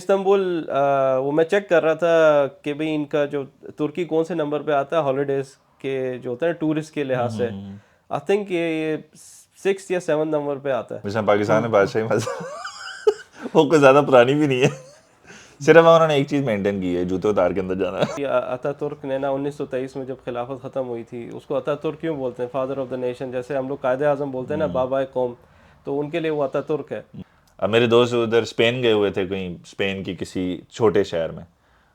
Istanbul वो मैं check कर रहा था कि भाई इनका जो तुर्की कौन से नंबर पे आता है हॉलीडेज़ के जो होता है टूरिस्ट के लिहाज से। आई थिंक ये 6 या 7 नंबर पे आता है। वैसे पाकिस्तान में बादशाही मजा वो कोई ज्यादा पुरानी भी नहीं है। सिर्फ उन्होंने एक चीज मेंटेन की है, जूते उतार के अंदर जाना है। ये अतातुर्क ने ना 1923 में जब खिलाफत ख़त्म हुई थी उसको अतातुर्क क्यों बोलते हैं, फादर ऑफ द नेशन, जैसे हम लोग कायदे आज़म बोलते हैं ना बाबा कौम, तो उनके लिए वो अतातुर्क है। अब मेरे दोस्त उधर स्पेन गए हुए थे, कहीं स्पेन की किसी छोटे शहर में,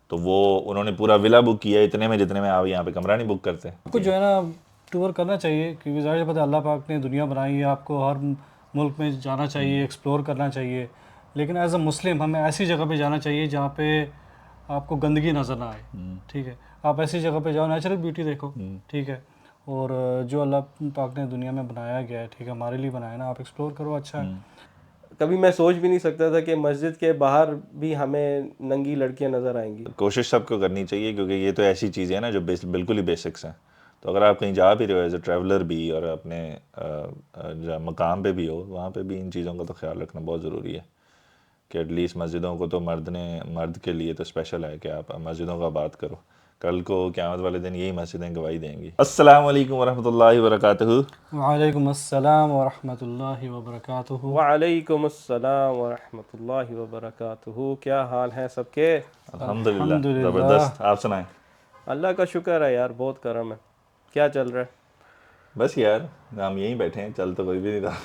तो वो उन्होंने पूरा विला बुक किया इतने में जितने में आप यहाँ पे कमरा नहीं बुक करते। आपको जो है ना टूर करना चाहिए, क्योंकि ज़ाहिर सी बात है अल्लाह पाक ने दुनिया बनाई है, आपको हर मुल्क में जाना चाहिए, एक्सप्लोर करना चाहिए। लेकिन एज अ मुस्लिम हमें ऐसी जगह पे जाना चाहिए जहाँ पे आपको गंदगी नज़र ना आए। ठीक है, आप ऐसी जगह पे जाओ, नेचुरल ब्यूटी देखो। ठीक है, और जो अल्लाह पाक ने दुनिया में बनाया गया है, ठीक है, हमारे लिए बनाया ना, आप एक्सप्लोर करो, अच्छा है। कभी मैं सोच भी नहीं सकता था कि मस्जिद के बाहर भी हमें नंगी लड़कियां नज़र आएंगी। कोशिश सबको करनी चाहिए, क्योंकि ये तो ऐसी चीज़ें हैं ना जो बिल्कुल ही बेसिक्स हैं। तो अगर आप कहीं जा भी रहे हो एज ए ट्रैवलर भी, और अपने जहाँ मकाम पे भी हो, वहाँ पे भी इन चीज़ों का तो ख्याल रखना बहुत ज़रूरी है कि एटलीस्ट मस्जिदों को तो मर्द के लिए तो स्पेशल है कि आप मस्जिदों का बात करो। कल को क़यामत वाले दिन यही मस्जिदें गवाही देंगी। अस्सलाम वालेकुम वरहमतुल्लाहि वबरकातुहू। वालेकुम अस्सलाम वरहमतुल्लाहि वबरकातुहू। वालेकुम अस्सलाम वरहमतुल्लाहि वबरकातुहू। क्या हाल है सबके? अल्हम्दुलिल्लाह, अल्हम्दुलिल्लाह। ज़बरदस्त। आप सुनाएं। अल्लाह का शुक्र है यार, बहुत करम है। क्या चल रहा है? बस यार, हम यहीं बैठे हैं, चल तो कोई भी नहीं रहा।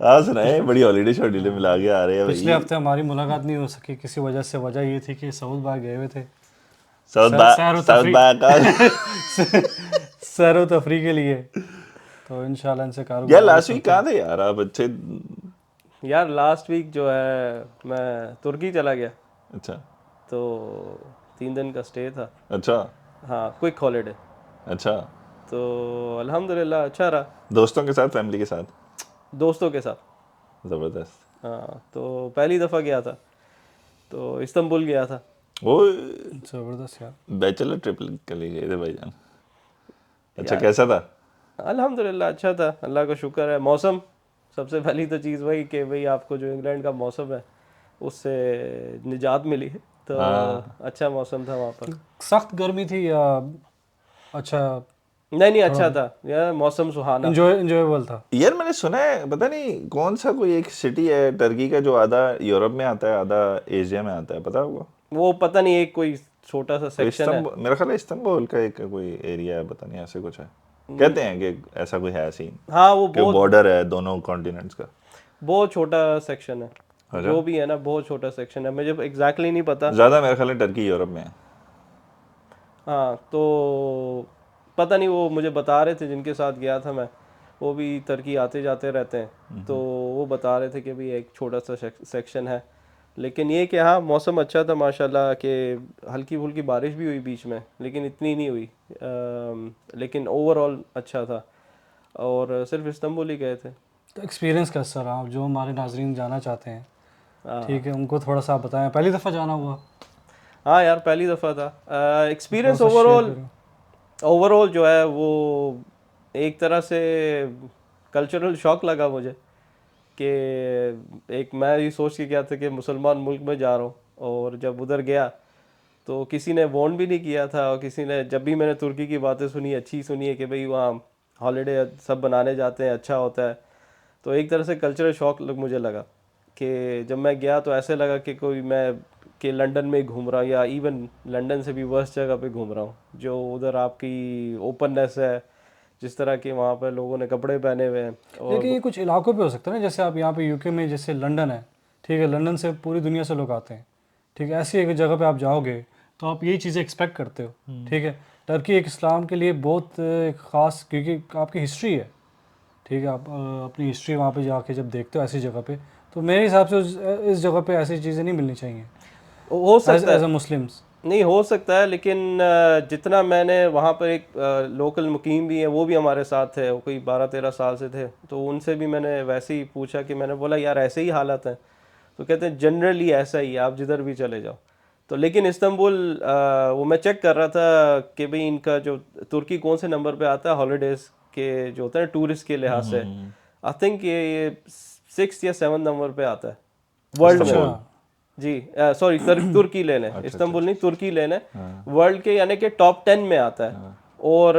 आप सुनाएं, बड़ी हॉलीडे शॉलीडे मिला के आ रहे हैं पिछले भाई। हफ्ते हमारी मुलाकात नहीं हो सकी किसी वजह से। वजह ये थी कि सऊद बाग गए हुए थे सैर व साउथ तफरी बाय सैर व तफरी के लिए। तो इंशाल्लाह इनसे यार कारोबार लास्ट वीक कहाँ थे यार आप? अच्छे। यार लास्ट वीक जो है मैं तुर्की चला गया, अच्छा तो 3 दिन का स्टे था। अच्छा हाँ, क्विक हॉलीडे। अच्छा। तो अल्हम्दुलिल्लाह अच्छा रहा। दोस्तों के साथ, फैमिली के साथ? दोस्तों के साथ। ज़बरदस्त। हाँ, तो पहली दफ़ा गया था तो इस्तांबुल गया था। वो जबरदस्त यार। बैचलर ट्रिप के लिए गए थे भाईजान? अच्छा, यार कैसा था? अल्हम्दुलिल्लाह अच्छा था, अल्लाह का शुक्र है। मौसम, सबसे पहली तो चीज़ वही कि भाई आपको जो इंग्लैंड का मौसम है उससे निजात मिली है, तो हाँ अच्छा मौसम था वहाँ पर। सख्त गर्मी थी या अच्छा नहीं नहीं, अच्छा था यार, मौसम सुहाना। इंजॉयबल था? यार, मैंने सुना है, पता नहीं कौन सा कोई एक सिटी है टर्की का जो आधा यूरोप में आता है आधा एशिया में आता है, पता होगा? वो पता नहीं, एक कोई छोटा सा कोई सेक्शन है। इस्तंबुल, मेरा ख्याल है इस्तंबुल का एक कोई एरिया है, पता नहीं ऐसे कुछ है। कहते हैं कि ऐसा कोई है सीन हाँ, वो कि बहुत बॉर्डर है दोनों कॉन्टिनेंट्स का। बहुत छोटा सेक्शन है। अच्छा। जो भी है ना, बहुत छोटा सेक्शन है, मुझे एग्जैक्टली नहीं पता। ज़्यादा मेरा ख्याल है टर्की यूरोप में है। हाँ, तो पता नहीं, वो मुझे बता रहे थे जिनके साथ गया था मैं, वो भी तुर्की आते जाते रहते हैं, तो वो बता रहे थे कि भाई एक छोटा सा सेक्शन है। लेकिन ये कि हाँ, मौसम अच्छा था माशाल्लाह, कि हल्की फुल्की बारिश भी हुई बीच में, लेकिन इतनी नहीं हुई। लेकिन ओवरऑल अच्छा था, और सिर्फ इस्तांबुल ही गए थे। तो एक्सपीरियंस कैसा रहा? आप जो हमारे नाजरीन जाना चाहते हैं, हाँ ठीक है, उनको थोड़ा सा आप बताएं। पहली दफ़ा जाना हुआ? हाँ यार, पहली दफ़ा था। थोड़ा एक्सपीरियंस सा शेयर ओवरऑल करो। ओवरऑल जो है वो एक तरह से कल्चरल शॉक लगा मुझे, कि एक मैं ये सोच के गया था कि मुसलमान मुल्क में जा रहा हूँ, और जब उधर गया तो किसी ने वार्न भी नहीं किया था, और किसी ने, जब भी मैंने तुर्की की बातें सुनी, अच्छी सुनी है कि भाई वहाँ हॉलीडे सब बनाने जाते हैं, अच्छा होता है, तो एक तरह से कल्चरल शॉक मुझे लगा कि जब मैं गया तो ऐसे लगा कि कोई मैं कि लंदन में घूम रहा हूँ, या इवन लंदन से भी वर्स्ट जगह पे घूम रहा हूँ। जो उधर आपकी ओपननेस है, जिस तरह के वहाँ पर लोगों ने कपड़े पहने हुए हैं, लेकिन और ये कुछ इलाकों पे हो सकता है ना, जैसे आप यहाँ पे यूके में, जैसे लंदन है, ठीक है, लंदन से पूरी दुनिया से लोग आते हैं, ठीक है, ऐसी एक जगह पे आप जाओगे तो आप यही चीज़ें एक्सपेक्ट करते हो। ठीक है, टर्की एक इस्लाम के लिए बहुत ख़ास, क्योंकि आपकी हिस्ट्री है, ठीक है, आप अपनी हिस्ट्री वहाँ पे जाके जब देखते हो ऐसी जगह पे, तो मेरे हिसाब से इस जगह पे ऐसी चीज़ें नहीं मिलनी चाहिए हो एज सकता एज है। अ मुस्लिम्स। नहीं, हो सकता है, लेकिन जितना मैंने वहाँ पर, एक लोकल मुकीम भी है, वो भी हमारे साथ थे, वो कोई 12-13 साल से थे, तो उनसे भी मैंने वैसे ही पूछा, कि मैंने बोला यार ऐसे ही हालात हैं, तो कहते हैं जनरली ऐसा ही है, आप जिधर भी चले जाओ। तो लेकिन इस्तांबुल वो मैं चेक कर रहा था कि भाई इनका जो तुर्की कौन से नंबर पे आता है हॉलीडेज़ के जो होता है टूरिस्ट के लिहाज से। आई थिंक ये 6 या 7 नंबर पे आता है। वर्ल्ड में। अच्छा जी सॉरी तुर्की ले लें, इस्तांबुल नहीं तुर्की ले लें, वर्ल्ड के यानी कि टॉप 10 में आता है, और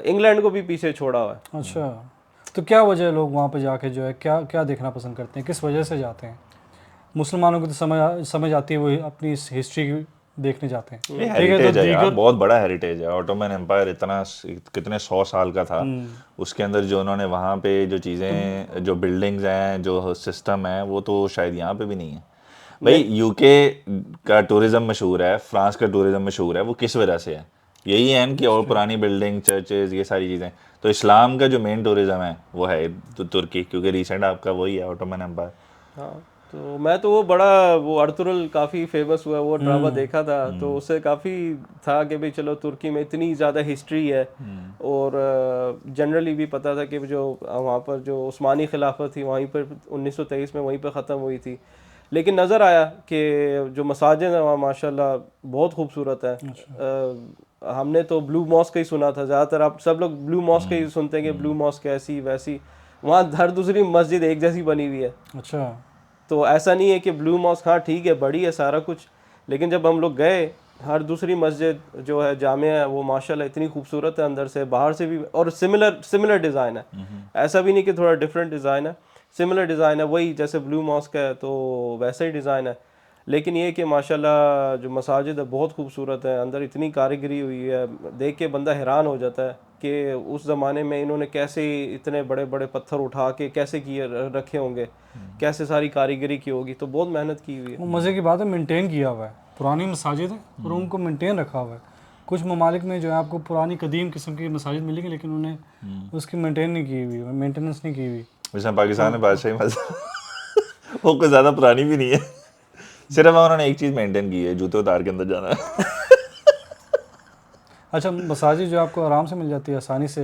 इंग्लैंड को भी पीछे छोड़ा हुआ है। अच्छा, तो क्या वजह है लोग वहाँ पे जाके जो है क्या क्या देखना पसंद करते हैं, किस वजह से जाते हैं? मुसलमानों को तो समझ आती है, वो अपनी हिस्ट्री देखने जाते हैं, ये ठीक है। तो हेरिटेज है यार, दीगर बहुत बड़ा हेरिटेज है। ऑटोमन एम्पायर इतना कितने 100 साल का था, उसके अंदर जो उन्होंने वहाँ पे जो चीज़ें, जो बिल्डिंग्स हैं, जो सिस्टम है, वो तो शायद यहाँ पे भी नहीं है। भाई यूके का टूरिज्म मशहूर है, फ्रांस का टूरिज्म मशहूर है, वो किस वजह से है? यही है कि और पुरानी बिल्डिंग, चर्चेज, ये सारी चीज़ें। तो इस्लाम का जो मेन टूरिज्म है वो है तो तुर्की, क्योंकि रिसेंट आपका वही है ऑटोमन एम्पायर। हाँ, तो मैं तो वो बड़ा वो अर्तुगरुल काफ़ी फेमस हुआ, वो ड्रामा देखा था, तो उससे काफ़ी था कि भाई चलो तुर्की में इतनी ज़्यादा हिस्ट्री है, और जनरली भी पता था कि जो वहाँ पर जो उस्मानी खिलाफत थी वहीं पर 1923 में वहीं पर ख़त्म हुई थी। लेकिन नज़र आया कि जो मसाजिद हैं वहाँ माशाल्लाह बहुत खूबसूरत है। हमने तो ब्लू मॉस्क का ही सुना था, ज़्यादातर आप सब लोग ब्लू मॉस्क का ही सुनते हैं कि ब्लू मॉस्क ऐसी वैसी, वहाँ हर दूसरी मस्जिद एक जैसी बनी हुई है। अच्छा, तो ऐसा नहीं है कि ब्लू मॉस्क, हाँ ठीक है बड़ी है सारा कुछ, लेकिन जब हम लोग गए हर दूसरी मस्जिद जो है जामिया है वो माशाल्लाह इतनी खूबसूरत है अंदर से बाहर से भी, और सिमिलर डिज़ाइन है, ऐसा भी नहीं कि थोड़ा डिफरेंट डिज़ाइन है, सिमिलर डिज़ाइन है, वही जैसे ब्लू मॉस्क है तो वैसा ही डिज़ाइन है। लेकिन ये कि माशाल्लाह जो मसाजिद है बहुत खूबसूरत है, अंदर इतनी कारीगरी हुई है, देख के बंदा हैरान हो जाता है कि उस ज़माने में इन्होंने कैसे इतने बड़े बड़े पत्थर उठा के कैसे किए रखे होंगे, कैसे सारी कारीगरी की होगी, तो बहुत मेहनत की हुई है। वो मज़े की बात है, मेंटेन किया हुआ है, पुरानी मसाजिद है और उनको मेंटेन रखा हुआ है। कुछ ममालिक में जो है आपको पुरानी कदीम किस्म की मसाजिद मिलेंगी, लेकिन उन्हें उसकी मेंटेन नहीं की हुई, मेंटेनेंस नहीं की हुई। जैसे पाकिस्तान में बादशाही मस्जिद वो कोई ज़्यादा पुरानी भी नहीं है, सिर्फ उन्होंने एक चीज़ मेंटेन की है, जूते उतार के अंदर जाना है। अच्छा, मसाजिद जो आपको आराम से मिल जाती है आसानी से,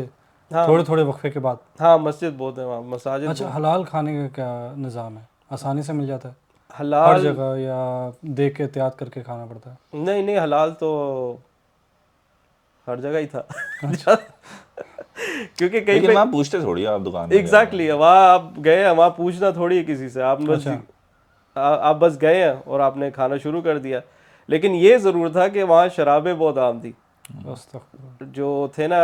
हाँ थोड़े थोड़े वक्फे के बाद? हाँ, मस्जिद बहुत है वहाँ, मसाजिद अच्छा, बहुत। हलाल खाने का क्या निज़ाम है? आसानी से मिल जाता है हर हलाल जगह, या देख के एहतियात करके खाना पड़ता है? नहीं नहीं, हलाल तो हर जगह ही था। क्योंकि कहीं लेकिन पे वहाँ पूछते थोड़ी आप दुकान में एग्जैक्टली वहाँ आप गए हैं, वहाँ पूछना थोड़ी है किसी से, आप बस आप बस गए हैं और आपने खाना शुरू कर दिया। लेकिन ये ज़रूर था कि वहाँ शराबें बहुत आम थी, अस्तगफुरुल्लाह। जो थे ना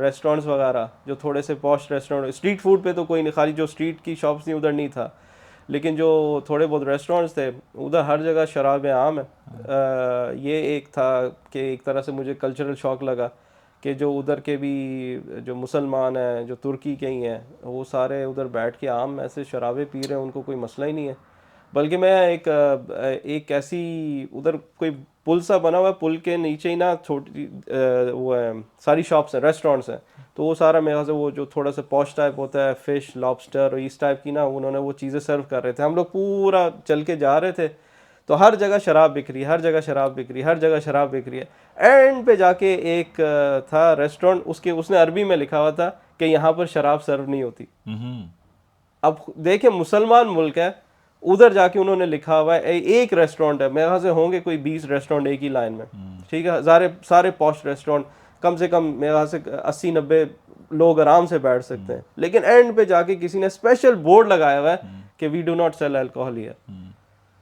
रेस्टोरेंट्स वगैरह, जो थोड़े से पॉश रेस्टोरेंट, स्ट्रीट फूड पे तो कोई नहीं, खाली जो स्ट्रीट की शॉप्स थी उधर नहीं था, लेकिन जो थोड़े बहुत रेस्टोरेंट्स थे उधर हर जगह शराबें आम है। ये एक था कि एक तरह से मुझे कल्चरल शॉक लगा कि जो उधर के भी जो मुसलमान हैं, जो तुर्की के ही हैं, वो सारे उधर बैठ के आम ऐसे शराबें पी रहे हैं, उनको कोई मसला ही नहीं है। बल्कि मैं एक ऐसी उधर कोई पुल सा बना हुआ है, पुल के नीचे ही ना छोटी वो है, सारी शॉप्स हैं, रेस्टोरेंट्स हैं, तो वो सारा मेरे ख्याल से वो जो थोड़ा सा पॉश टाइप होता है, फिश लॉबस्टर और इस टाइप की ना उन्होंने वो चीज़ें सर्व कर रहे थे। हम लोग पूरा चल के जा रहे थे तो हर जगह शराब बिक रही है, हर जगह शराब बिक रही है, हर जगह शराब बिक रही है। एंड पे जाके एक था रेस्टोरेंट, उसके उसने अरबी में लिखा हुआ था कि यहाँ पर शराब सर्व नहीं होती। अब देखिए मुसलमान मुल्क है, उधर जाके उन्होंने लिखा हुआ है, एक रेस्टोरेंट है, मेरे ख्याल से होंगे कोई 20 रेस्टोरेंट एक ही लाइन में, ठीक है, सारे पॉश रेस्टोरेंट, कम से कम मेरे ख्याल से 80-90 लोग आराम से बैठ सकते हैं। लेकिन एंड पे जाके किसी ने स्पेशल बोर्ड लगाया हुआ है कि we do not sell alcohol here.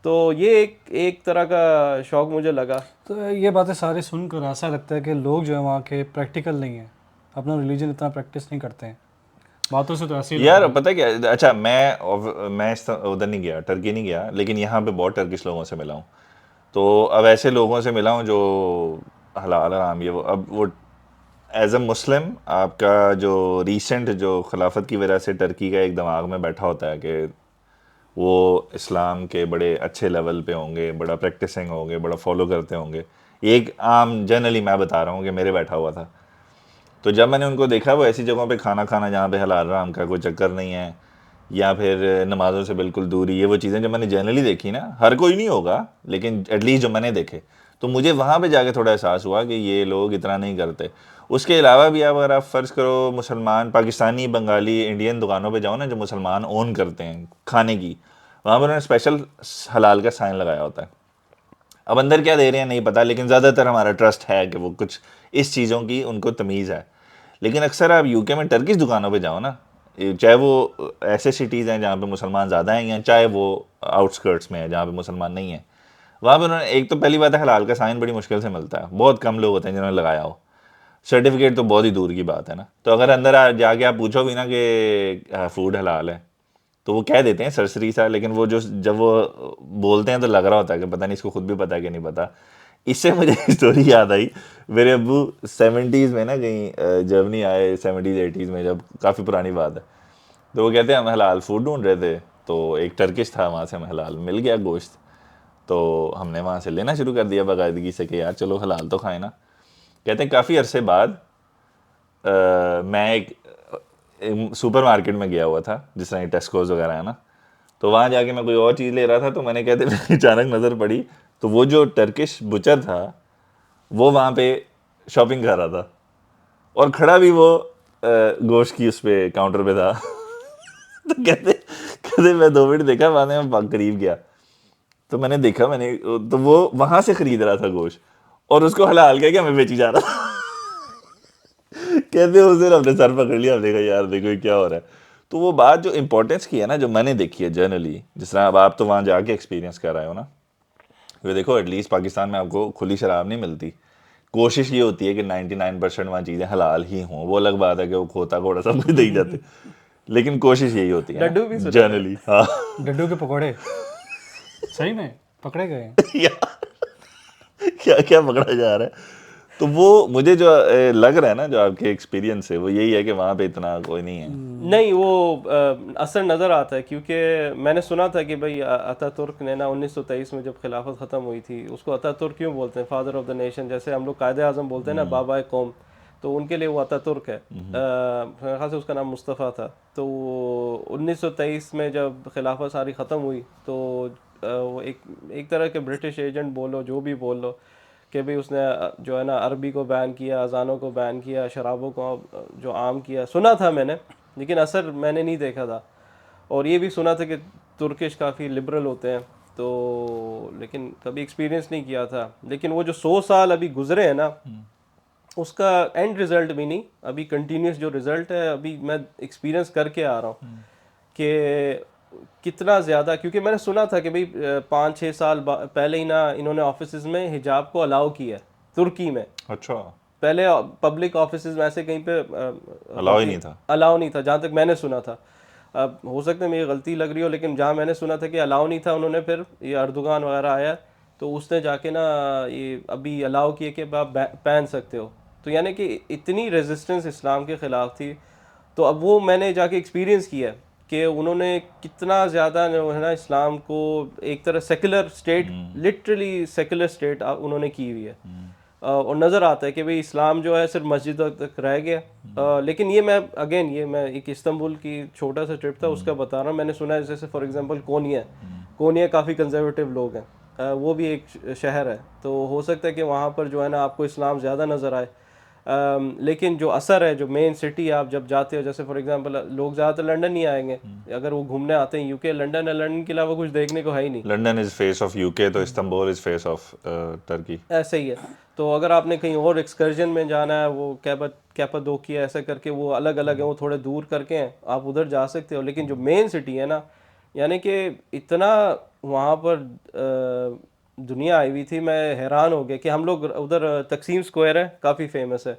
तो ये एक तरह का शौक मुझे लगा। तो ये बातें सारी सुनकर ऐसा लगता है कि लोग जो है वहाँ के प्रैक्टिकल नहीं हैं, अपना रिलीजन इतना प्रैक्टिस नहीं करते हैं। बातों से तो ऐसे ही यार पता है क्या, अच्छा मैं उधर नहीं गया, टर्की नहीं गया, लेकिन यहाँ पे बहुत टर्किश लोगों से मिला हूँ। तो अब ऐसे लोगों से मिला हूँ जो हलाल हराम ये वो, अब वो एज अ मुस्लिम आपका जो रीसेंट जो खिलाफत की वजह से टर्की का एक दिमाग में बैठा होता है कि वो इस्लाम के बड़े अच्छे लेवल पे होंगे, बड़ा प्रैक्टिसिंग होंगे, बड़ा फॉलो करते होंगे। एक आम जनरली मैं बता रहा हूँ कि मेरे बैठा हुआ था, तो जब मैंने उनको देखा वो ऐसी जगहों पे खाना खाना जहाँ पे हलाल हराम का कोई चक्कर नहीं है, या फिर नमाज़ों से बिल्कुल दूरी, ये वो चीज़ें जब मैंने जनरली देखी ना, हर कोई नहीं होगा लेकिन एटलीस्ट जो मैंने देखे, तो मुझे वहाँ पे जाके थोड़ा एहसास हुआ कि ये लोग इतना नहीं करते। उसके अलावा भी अगर आप फ़र्ज़ करो मुसलमान, पाकिस्तानी, बंगाली, इंडियन दुकानों पे जाओ ना जो मुसलमान ओन करते हैं खाने की, वहाँ पर उन्होंने स्पेशल हलाल का साइन लगाया होता है। अब अंदर क्या दे रहे हैं नहीं पता, लेकिन ज़्यादातर हमारा ट्रस्ट है कि वो कुछ इस चीज़ों की उनको तमीज़ है। लेकिन अक्सर आप यूके में टर्किश दुकानों पे जाओ ना, चाहे वो ऐसे सिटीज़ हैं जहाँ पे मुसलमान ज़्यादा हैं या चाहे वो आउटस्कर्ट्स में है जहाँ पे मुसलमान नहीं है, वहाँ पे उन्होंने, एक तो पहली बात है हलाल का साइन बड़ी मुश्किल से मिलता है, बहुत कम लोग होते हैं जिन्होंने लगाया हो, सर्टिफिकेट तो बहुत ही दूर की बात है ना। तो अगर अंदर जाके आप पूछो भी ना कि फूड हलाल है तो वो कह देते हैं सरसरी सा, लेकिन वो जो जब वो बोलते हैं तो लग रहा होता है कि पता नहीं इसको खुद भी पता है कि नहीं पता। इससे मुझे स्टोरी याद आई, मेरे अब्बू 70s में ना कहीं जर्मनी आए, 70s 80s में, जब काफ़ी पुरानी बात है, तो वो कहते हैं हम हलाल फूड ढूंढ रहे थे, तो एक टर्किश था, वहाँ से हमें हलाल मिल गया गोश्त, तो हमने वहाँ से लेना शुरू कर दिया बाकायदगी से कि यार चलो हलाल तो खाएं ना। कहते हैं काफ़ी अरसे बाद मैं एक सुपर मार्केट में गया हुआ था, जिस तरह टेस्कोज वगैरह है ना, तो वहाँ जाके मैं कोई और चीज़ ले रहा था, तो मैंने कहते मेरी अचानक नज़र पड़ी, तो वो जो टर्किश बुचर था वो वहाँ पे शॉपिंग कर रहा था और खड़ा भी वो गोश्त की उस पे काउंटर पे था। तो कहते मैं 2 मिनट देखा, बाद में मैं करीब गया तो मैंने देखा, तो वो वहाँ से खरीद रहा था गोश्त और उसको हलाल कह के हमें बेची जा रहा था। कहते उस दिन हमने सर पकड़ लिया, हमने कहा यार देखो ये क्या हो रहा है। तो वो बात जो इंपॉर्टेंस की है ना, जो मैंने देखी है जनरली, जिस तरह अब आप तो वहाँ जाके एक्सपीरियंस कर रहे हो ना, वो देखो एटलीस्ट पाकिस्तान में आपको खुली शराब नहीं मिलती, कोशिश ये होती है कि 99% वहाँ चीज़ें हलाल ही हों। वो अलग बात है कि वो खोता घोड़ा सब कुछ दे ही जाते, लेकिन कोशिश यही होती है लड्डू भी सुना जनरली। हाँ डड्डू के पकौड़े सही में पकड़े गए हैं। क्या क्या पकड़ा जा रहा है। तो वो मुझे जो लग रहा है ना, जो आपके एक्सपीरियंस है, वो यही है कि वहाँ पे इतना कोई नहीं है। नहीं, वो असर नज़र आता है, क्योंकि मैंने सुना था कि भाई अतातुर्क ने ना 1923 में जब खिलाफत ख़त्म हुई थी, उसको अतातुर्क क्यों बोलते हैं, फादर ऑफ द नेशन, जैसे हम लोग कायदे आज़म बोलते हैं ना बाबा कौम, तो उनके लिए वो अतातुर्क है। मेरे ख्याल से उसका नाम मुस्तफ़ा था। तो 1923 में जब खिलाफत सारी ख़त्म हुई तो वो एक तरह के ब्रिटिश एजेंट बोलो, जो भी बोल लो, कि भाई उसने जो है ना अरबी को बैन किया, अजानों को बैन किया, शराबों को जो आम किया। सुना था मैंने, लेकिन असर मैंने नहीं देखा था। और ये भी सुना था कि तुर्किश काफ़ी लिबरल होते हैं, तो लेकिन कभी एक्सपीरियंस नहीं किया था। लेकिन वो जो 100 साल अभी गुजरे हैं ना, उसका एंड रिज़ल्ट भी नहीं, अभी कंटिन्यूस जो रिज़ल्ट है अभी मैं एक्सपीरियंस करके आ रहा हूँ कि कितना ज़्यादा। क्योंकि मैंने सुना था कि भाई 5-6 साल पहले ही ना इन्होंने ऑफिस में हिजाब को अलाउ किया तुर्की में। अच्छा, पहले पब्लिक ऑफिस में ऐसे कहीं पे अलाउ ही नहीं था। अलाउ नहीं था, जहाँ तक मैंने सुना था। अब हो सकता है मेरी गलती लग रही हो, लेकिन जहाँ मैंने सुना था कि अलाउ नहीं था, उन्होंने फिर ये अर्दोगान वगैरह आया तो उसने जाके ना ये अभी अलाउ किए कि आप पहन सकते हो। तो यानी कि इतनी रेजिस्टेंस इस्लाम के ख़िलाफ़ थी। तो अब वो मैंने जाके एक्सपीरियंस किया कि उन्होंने कितना ज़्यादा जो है ना इस्लाम को एक तरह secular state, literally secular state उन्होंने की हुई है। और नज़र आता है कि भाई इस्लाम जो है सिर्फ मस्जिदों तक रह गया। लेकिन ये मैं एक इस्तांबुल की छोटा सा ट्रिप था उसका बता रहा हूँ। मैंने सुना है जैसे फॉर एग्जांपल कोनिया काफ़ी कंजर्वेटिव लोग हैं, वो भी एक शहर है, तो हो सकता है कि वहाँ पर जो है ना आपको इस्लाम ज़्यादा नज़र आए। लेकिन जो असर है, जो मेन सिटी आप जब जाते हो, जैसे फॉर एग्जांपल लोग ज़्यादातर लंदन ही आएंगे अगर वो घूमने आते हैं यूके। लंदन है, लंदन के अलावा कुछ देखने को है ही नहीं। London is face of UK, तो Istanbul is face of Turkey, ऐसे ही है। तो अगर आपने कहीं और एक्सकर्जन में जाना है, वो कैपाडोकिया ऐसा करके, वो अलग अलग है, वो थोड़े दूर करके हैं, आप उधर जा सकते हो। लेकिन जो मेन सिटी है ना, यानी कि इतना वहाँ पर दुनिया आई हुई थी, मैं हैरान हो गया कि हम लोग उधर तकसीम स्क्वायर है, काफ़ी फेमस है,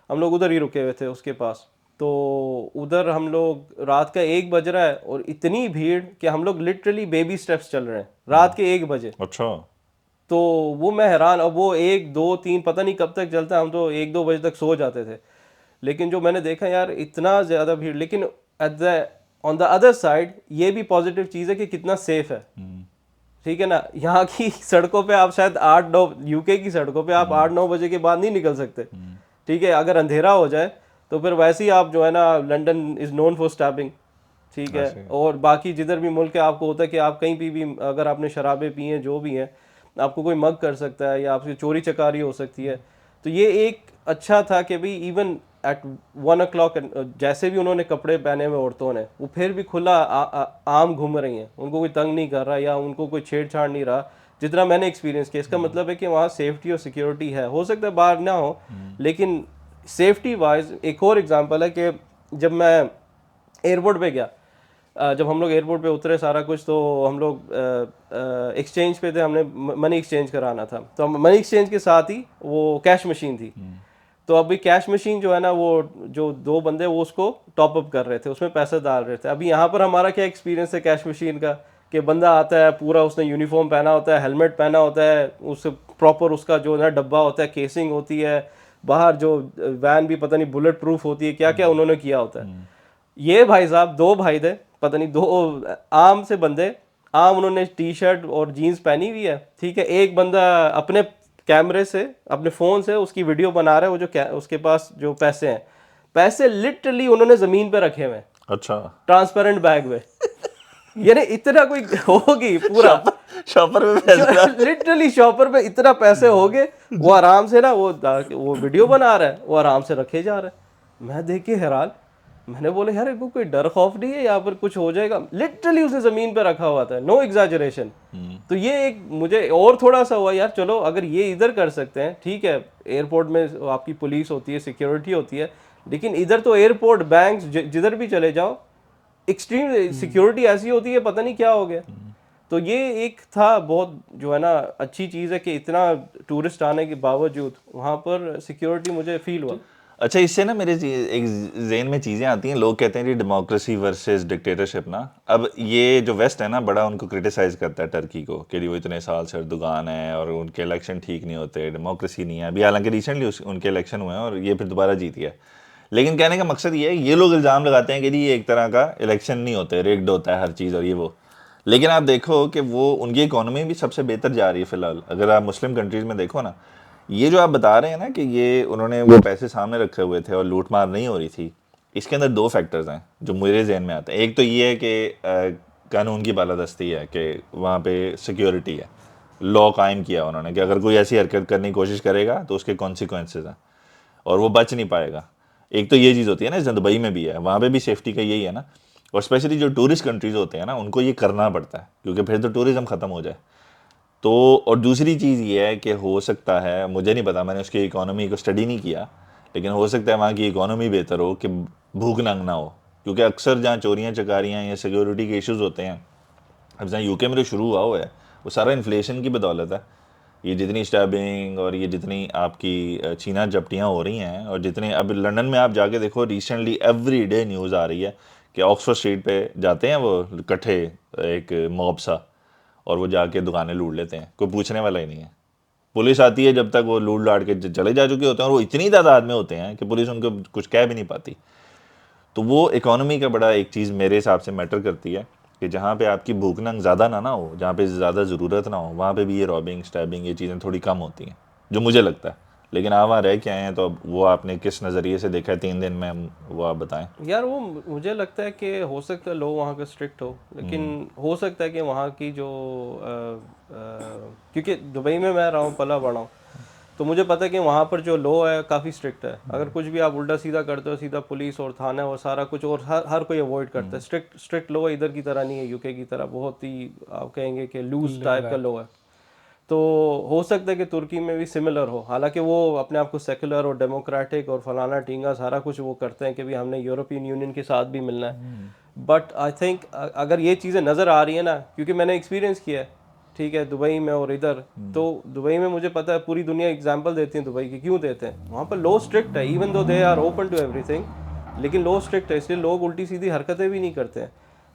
हम लोग उधर ही रुके हुए थे उसके पास। तो उधर हम लोग रात का 1 बज रहा है और इतनी भीड़ कि हम लोग लिटरली बेबी स्टेप्स चल रहे हैं रात के 1 बजे। अच्छा, तो वो मैं हैरान। अब वो 1, 2, 3 पता नहीं कब तक चलता, हम तो 1-2 बजे तक सो जाते थे। लेकिन जो मैंने देखा यार, इतना ज़्यादा भीड़। लेकिन ऑन द अदर साइड ये भी पॉजिटिव चीज़ है कि कितना सेफ है, ठीक है ना। यहाँ की सड़कों पे आप शायद 8-9, यूके की सड़कों पे आप 8-9 बजे के बाद नहीं निकल सकते, ठीक है। अगर अंधेरा हो जाए तो फिर वैसे ही आप जो है ना, London is known for stabbing, ठीक है। और बाकी जिधर भी मुल्क है, आपको होता है कि आप कहीं भी अगर आपने शराबें पी हैं, जो भी हैं, आपको कोई मग कर सकता है या आपकी चोरी चकारी हो सकती है। तो ये एक अच्छा था कि भाई इवन एट 1 o'clock जैसे भी उन्होंने कपड़े पहने हुए औरतों ने, वो फिर भी खुला आम घूम रही हैं, उनको कोई तंग नहीं कर रहा या उनको कोई छेड़छाड़ नहीं रहा, जितना मैंने एक्सपीरियंस किया। इसका मतलब है कि वहाँ सेफ्टी और सिक्योरिटी है। हो सकता है बाहर ना हो, लेकिन सेफ्टी वाइज एक और एग्जांपल है कि जब मैं एयरपोर्ट पे गया, जब हम लोग एयरपोर्ट पे उतरे सारा कुछ, तो हम लोग एक्सचेंज पे थे, हमने मनी एक्सचेंज कराना था, तो मनी एक्सचेंज के साथ ही वो कैश मशीन थी। तो अभी कैश मशीन जो है ना, वो जो दो बंदे वो उसको टॉप अप कर रहे थे, उसमें पैसे डाल रहे थे। अभी यहाँ पर हमारा क्या एक्सपीरियंस है कैश मशीन का, कि बंदा आता है पूरा, उसने यूनिफॉर्म पहना होता है, हेलमेट पहना होता है, उससे प्रॉपर उसका जो ना डब्बा होता है, केसिंग होती है, बाहर जो वैन भी पता नहीं बुलेट प्रूफ होती है, क्या क्या उन्होंने किया होता है। ये भाई साहब दो भाई थे, पता नहीं दो आम से बंदे, आम उन्होंने टी शर्ट और जीन्स पहनी हुई है, ठीक है। एक बंदा अपने कैमरे से, अपने फ़ोन से उसकी वीडियो बना रहा है, वो जो उसके पास जो पैसे हैं, पैसे लिटरली उन्होंने ज़मीन पे रखे हुए हैं, अच्छा, ट्रांसपेरेंट बैग में। यानी इतना कोई होगी पूरा शॉपर में पैसे लिटरली शॉपर पे इतना पैसे हो गए, वो आराम से ना वो वीडियो बना रहा है, वो आराम से रखे जा रहा है। मैं देख के हैरान, मैंने बोला यार इनको कोई डर खौफ नहीं है, यहाँ पर कुछ हो जाएगा। लिटरली उसने जमीन पे रखा हुआ था, नो एग्जैजरेशन। तो ये एक मुझे और थोड़ा सा हुआ यार, चलो अगर ये इधर कर सकते हैं, ठीक है, एयरपोर्ट में आपकी पुलिस होती है, सिक्योरिटी होती है, लेकिन इधर तो एयरपोर्ट, बैंक, जिधर भी चले जाओ एक्सट्रीम सिक्योरिटी ऐसी होती है, पता नहीं क्या हो गया। तो ये एक था बहुत जो है ना अच्छी चीज़ है कि इतना टूरिस्ट आने के बावजूद वहाँ पर सिक्योरिटी मुझे फील हुआ। अच्छा, इससे ना मेरे एक जेन में चीज़ें आती हैं, लोग कहते हैं कि डेमोक्रेसी वर्सेस डिक्टेटरशिप ना। अब ये जो वेस्ट है ना, बड़ा उनको क्रिटिसाइज़ करता है टर्की को, कि वो इतने साल से दुकान है और उनके इलेक्शन ठीक नहीं होते, डेमोक्रेसी नहीं है। अभी हालांकि रिसेंटली उनके इलेक्शन हुए हैं और ये फिर दोबारा जीत गया। लेकिन कहने का मकसद ये है, ये लोग इल्ज़ाम लगाते हैं कि जी ये एक तरह का इलेक्शन नहीं होते, रिग्ड होता है हर चीज़ और ये वो। लेकिन आप देखो कि वो उनकी इकोनॉमी भी सबसे बेहतर जा रही है फ़िलहाल। अगर आप मुस्लिम कंट्रीज़ में देखो ना, ये जो आप बता रहे हैं ना कि ये उन्होंने वो पैसे सामने रखे हुए थे और लूट मार नहीं हो रही थी, इसके अंदर दो फैक्टर्स हैं जो मेरे जहन में आते हैं। एक तो ये है कि कानून की बालादस्ती है, कि वहाँ पे सिक्योरिटी है, लॉ कायम किया उन्होंने कि अगर कोई ऐसी हरकत करने की कोशिश करेगा तो उसके कॉन्सिक्वेंसेज हैं और वो बच नहीं पाएगा। एक तो ये चीज़ होती है ना, जैसे दुबई में भी है, वहाँ पे भी सेफ्टी का यही है ना। और स्पेशली जो टूरिस्ट कंट्रीज़ होते हैं ना, उनको ये करना पड़ता है, क्योंकि फिर तो टूरिज़्म ख़त्म हो जाए। तो और दूसरी चीज़ ये है कि हो सकता है, मुझे नहीं पता, मैंने उसकी इकोनॉमी को स्टडी नहीं किया, लेकिन हो सकता है वहाँ की इकोनॉमी बेहतर हो कि भूख नंग ना हो। क्योंकि अक्सर जहाँ चोरियाँ चकारियाँ या सिक्योरिटी के इश्यूज़ होते हैं, अब जहाँ यूके में जो शुरू हुआ है, वो सारा इन्फ्लेशन की बदौलत है। ये जितनी स्टैबिंग और ये जितनी आपकी छीना झपटियाँ हो रही हैं, और जितने अब लंदन में आप जाके देखो, रिसेंटली एवरी डे न्यूज़ आ रही है कि ऑक्सफोर्ड स्ट्रीट पे जाते हैं वो इकट्ठे, एक मॉब सा, और वो जाके दुकानें लूट लेते हैं, कोई पूछने वाला ही नहीं है। पुलिस आती है जब तक वो लूट लाट के चले जा चुके होते हैं, और वो इतनी तादाद में होते हैं कि पुलिस उनको कुछ कह भी नहीं पाती। तो वो इकोनॉमी का बड़ा एक चीज़ मेरे हिसाब से मैटर करती है, कि जहाँ पे आपकी भूख नंग ज़्यादा ना हो, जहाँ पे ज़्यादा ज़रूरत ना हो, वहाँ पे भी ये रॉबिंग स्टैबिंग ये चीज़ें थोड़ी कम होती हैं, जो मुझे लगता है। लेकिन आप वहाँ रह के आए हैं, तो अब वो आपने किस नज़रिए से देखा है 3 दिन में, वो आप बताएं। यार वो मुझे लगता है कि हो सकता है लोग वहाँ का स्ट्रिक्ट हो, लेकिन हो सकता है कि वहाँ की जो क्योंकि दुबई में मैं रहा हूँ, पला बड़ा हूँ, तो मुझे पता है कि वहाँ पर जो लॉ है काफ़ी स्ट्रिक्ट है। अगर कुछ भी आप उल्टा सीधा करते हो, सीधा पुलिस और थाना और सारा कुछ, और हर कोई अवॉइड करता है। स्ट्रिक्ट लॉ इधर की तरह नहीं है, यूके की तरह बहुत ही आप कहेंगे कि लूज टाइप का लॉ है। तो हो सकता है कि तुर्की में भी सिमिलर हो, हालांकि वो अपने आप को सेकुलर और डेमोक्रेटिक और फलाना टींगा सारा कुछ वो करते हैं कि भी हमने यूरोपियन यूनियन के साथ भी मिलना है। बट आई थिंक अगर ये चीज़ें नज़र आ रही है ना, क्योंकि मैंने एक्सपीरियंस किया है, ठीक है, दुबई में और इधर, तो दुबई में मुझे पता है, पूरी दुनिया एग्जांपल देती है दुबई की, क्यों देते हैं, वहाँ पर लॉ स्ट्रिक्ट है, even though they are open to everything, लेकिन लॉ स्ट्रिक्ट है, इसलिए लोग उल्टी सीधी हरकतें भी नहीं करते हैं।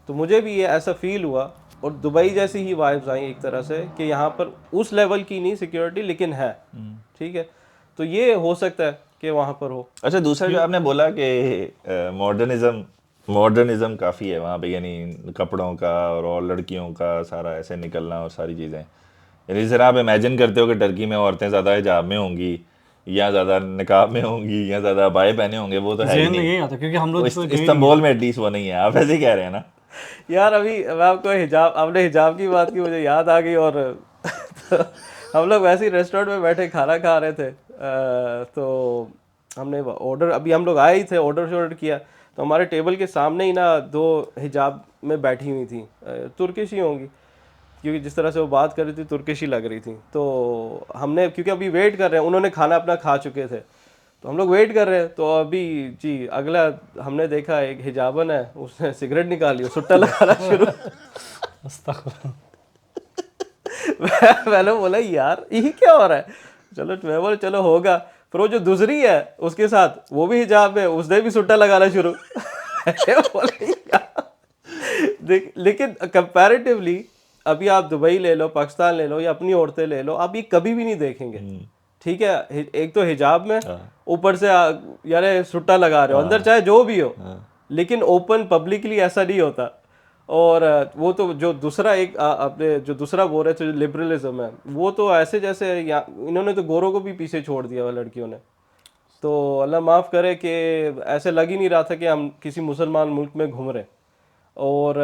तो मुझे भी ये ऐसा फील हुआ, और दुबई जैसी ही वाइब्स आई एक तरह से, कि यहाँ पर उस लेवल की नहीं सिक्योरिटी, लेकिन है, ठीक है। तो ये हो सकता है कि वहाँ पर हो। अच्छा, दूसरा जो आपने बोला कि मॉडर्निज्म काफ़ी है वहाँ पे, यानी कपड़ों का और लड़कियों का सारा ऐसे निकलना और सारी चीज़ें, यानी सर आप इमेजिन करते हो कि टर्की में औरतें ज़्यादा हिजाब में होंगी, या ज़्यादा निकाब में होंगी, या ज़्यादा अबाए पहने होंगे, वो तो है ही ज़हन में नहीं। यही आता, क्योंकि हम लोग तो इस्तांबुल में एटलीस्ट वो नहीं है, आप ऐसे ही कह रहे हैं ना। यार अभी मैं आपको हिजाब, आपने हिजाब की बात की, मुझे याद आ गई। और तो हम लोग वैसे ही रेस्टोरेंट में बैठे खाना खा रहे थे, तो हमने ऑर्डर, अभी हम लोग आए ही थे, ऑर्डर किया, तो हमारे टेबल के सामने ही ना दो हिजाब में बैठी हुई थी, तुर्किश ही होंगी, क्योंकि जिस तरह से वो बात कर रही थी तुर्किश ही लग रही थी। तो हमने, क्योंकि अभी वेट कर रहे हैं, उन्होंने खाना अपना खा चुके थे, तो हम लोग वेट कर रहे हैं, तो अभी जी अगला हमने देखा एक हिजाबन है, उसने सिगरेट निकाली और सुट्टा लगाना शुरू। अस्तगफुरुल्लाह। मैंने बोला यार ये क्या हो रहा है, चलो मैं बोला चलो होगा। फिर वो जो दूसरी है उसके साथ वो भी हिजाब में, उसने भी सुट्टा लगाना शुरू। मैंने बोला यार लेकिन कंपैरेटिवली अभी आप दुबई ले लो, पाकिस्तान ले लो या अपनी औरतें ले लो, आप ये कभी भी नहीं देखेंगे। ठीक है, एक तो हिजाब में, ऊपर से यार सुट्टा लगा रहे हो, अंदर चाहे जो भी हो, लेकिन ओपन पब्लिकली ऐसा नहीं होता। और वो तो जो दूसरा एक अपने जो दूसरा बोल रहे थे जो लिबरलिज्म है, वो तो ऐसे जैसे इन्होंने तो गोरों को भी पीछे छोड़ दिया हुआ लड़कियों ने। तो अल्लाह माफ़ करे कि ऐसे लग ही नहीं रहा था कि हम किसी मुसलमान मुल्क में घूम रहे। और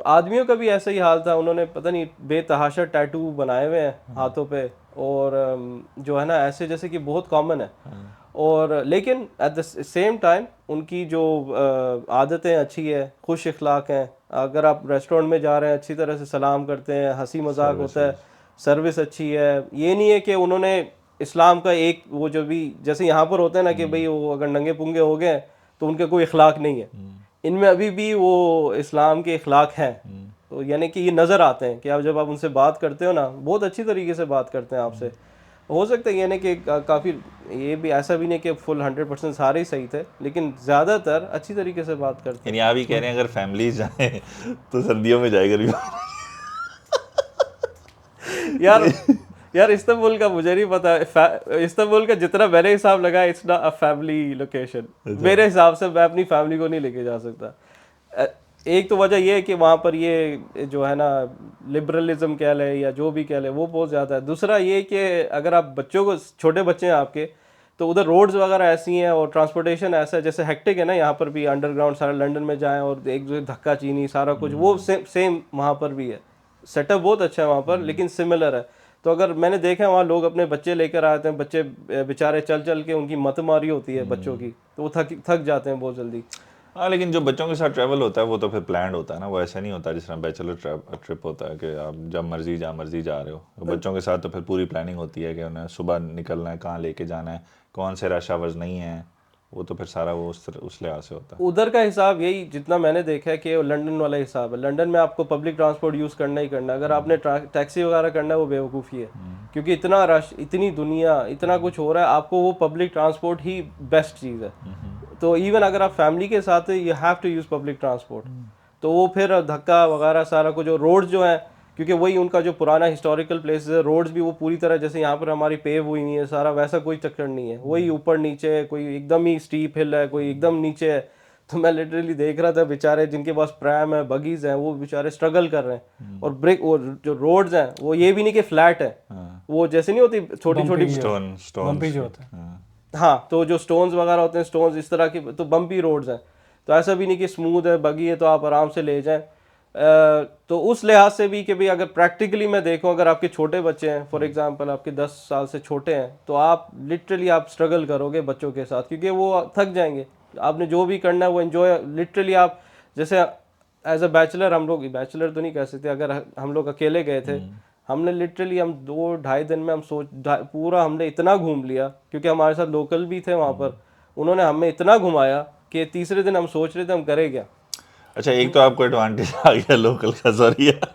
आदमियों का भी ऐसा ही हाल था, उन्होंने पता नहीं बेतहाशा टैटू बनाए हुए हैं हाथों पे, और जो है ना ऐसे जैसे कि बहुत कॉमन है। और लेकिन एट द सेम टाइम उनकी जो आदतें अच्छी है, खुश इखलाक हैं। अगर आप रेस्टोरेंट में जा रहे हैं अच्छी तरह से सलाम करते हैं, हंसी मजाक होता है, सर्विस अच्छी है। ये नहीं है कि उन्होंने इस्लाम का एक वो जो भी जैसे यहाँ पर होता है ना कि भाई वो अगर नंगे पुंगे हो गए तो उनके कोई इखलाक नहीं है, इनमें अभी भी वो इस्लाम के इखलाक हैं। तो यानी कि ये नज़र आते हैं कि आप जब आप उनसे बात करते हो ना, बहुत अच्छी तरीके से बात करते हैं आपसे। हो सकता है यानी कि काफ़ी ये भी ऐसा भी नहीं कि फुल 100% सारे ही सही थे, लेकिन ज़्यादातर अच्छी तरीके से बात करते यानी आप ही कह रहे हैं अगर फैमिली जाए तो सर्दियों में जाएगा नहीं। हैं। यार इस्तांबुल का मुझे नहीं पता, इस्तांबुल का जितना मैंने हिसाब लगाया it's not a family location. मेरे हिसाब से मैं अपनी फैमिली को नहीं लेके जा सकता। एक तो वजह ये है कि वहाँ पर ये जो है ना लिबरलिज्म कह ले या जो भी कह ले वो बहुत ज़्यादा है। दूसरा ये कि अगर आप बच्चों को, छोटे बच्चे हैं आपके, तो उधर रोड्स वगैरह ऐसी हैं और ट्रांसपोर्टेशन ऐसा है जैसे हेक्टिक है ना, यहाँ पर भी अंडरग्राउंड सारा लंदन में जाएं और एक जो धक्का चीनी सारा कुछ वो सेम वहाँ पर भी है। सेटअप बहुत अच्छा है वहाँ पर, लेकिन सिमिलर है। तो अगर मैंने देखा है वहाँ लोग अपने बच्चे लेकर आते हैं, बच्चे बेचारे चल चल के उनकी मत मारी होती है बच्चों की, तो वो थक जाते हैं बहुत जल्दी। हाँ, लेकिन जो बच्चों के साथ ट्रैवल होता है वो तो फिर प्लान्ड होता है ना, वो ऐसा नहीं होता जिस तरह बैचलर ट्रिप होता है कि आप जब मर्जी जहाँ मर्जी जा रहे हो। तो बच्चों के साथ तो फिर पूरी प्लानिंग होती है कि उन्हें सुबह निकलना है, कहाँ लेके जाना है, कौन से रश आवर्स नहीं है, वो तो फिर सारा वो उस लिहाज से होता है। उधर का हिसाब यही जितना मैंने देखा है कि लंदन वाला हिसाब है। लंदन में आपको पब्लिक ट्रांसपोर्ट यूज़ करना ही करना है। अगर आपने टैक्सी वगैरह करना है वो बेवकूफ़ी है, क्योंकि इतना रश, इतनी दुनिया, इतना कुछ हो रहा है, आपको वो पब्लिक ट्रांसपोर्ट ही बेस्ट चीज़ है। तो इवन अगर आप फैमिली के साथ you have to use public transport, तो वो फिर धक्का वगैरह सारा कुछ, और रोड्स जो हैं, क्योंकि वही उनका जो पुराना हिस्टोरिकल प्लेसेस है, रोड्स भी वो पूरी तरह जैसे यहाँ पर हमारी पेव हुई नहीं है सारा, वैसा कोई चक्कर नहीं है। वही ऊपर नीचे, कोई एकदम ही स्टीप हिल है, कोई एकदम नीचे है। तो मैं लिटरली देख रहा था बेचारे जिनके पास प्रैम है, बगीज हैं, वो बेचारे स्ट्रगल कर रहे हैं। और ब्रेक, वो जो रोड्स हैं वो ये भी नहीं कि फ्लैट है, वो जैसे नहीं होती छोटी छोटी स्टोन जो होते हैं। हाँ, तो जो स्टोन्स वगैरह होते हैं, स्टोन्स इस तरह की, तो बम्पी रोड्स हैं। तो ऐसा भी नहीं कि स्मूथ है, बगी है तो आप आराम से ले जाएं। तो उस लिहाज से भी कि भाई अगर प्रैक्टिकली मैं देखूं, अगर आपके छोटे बच्चे हैं, फॉर एग्जांपल आपके 10 साल से छोटे हैं, तो आप लिटरली आप स्ट्रगल करोगे बच्चों के साथ, क्योंकि वो थक जाएंगे। आपने जो भी करना है वो एंजॉय, लिटरली आप जैसे एज अ बैचलर, हम लोग बैचलर तो नहीं कह सकते, अगर हम लोग अकेले गए थे, हमने लिटरली हम 2-2.5 दिन में हम पूरा हमने इतना घूम लिया, क्योंकि हमारे साथ लोकल भी थे वहाँ पर, उन्होंने हमें इतना घुमाया कि तीसरे दिन हम सोच रहे थे हम करें क्या। अच्छा, एक तो आपको एडवांटेज आ गया लोकल का, सॉरी यार,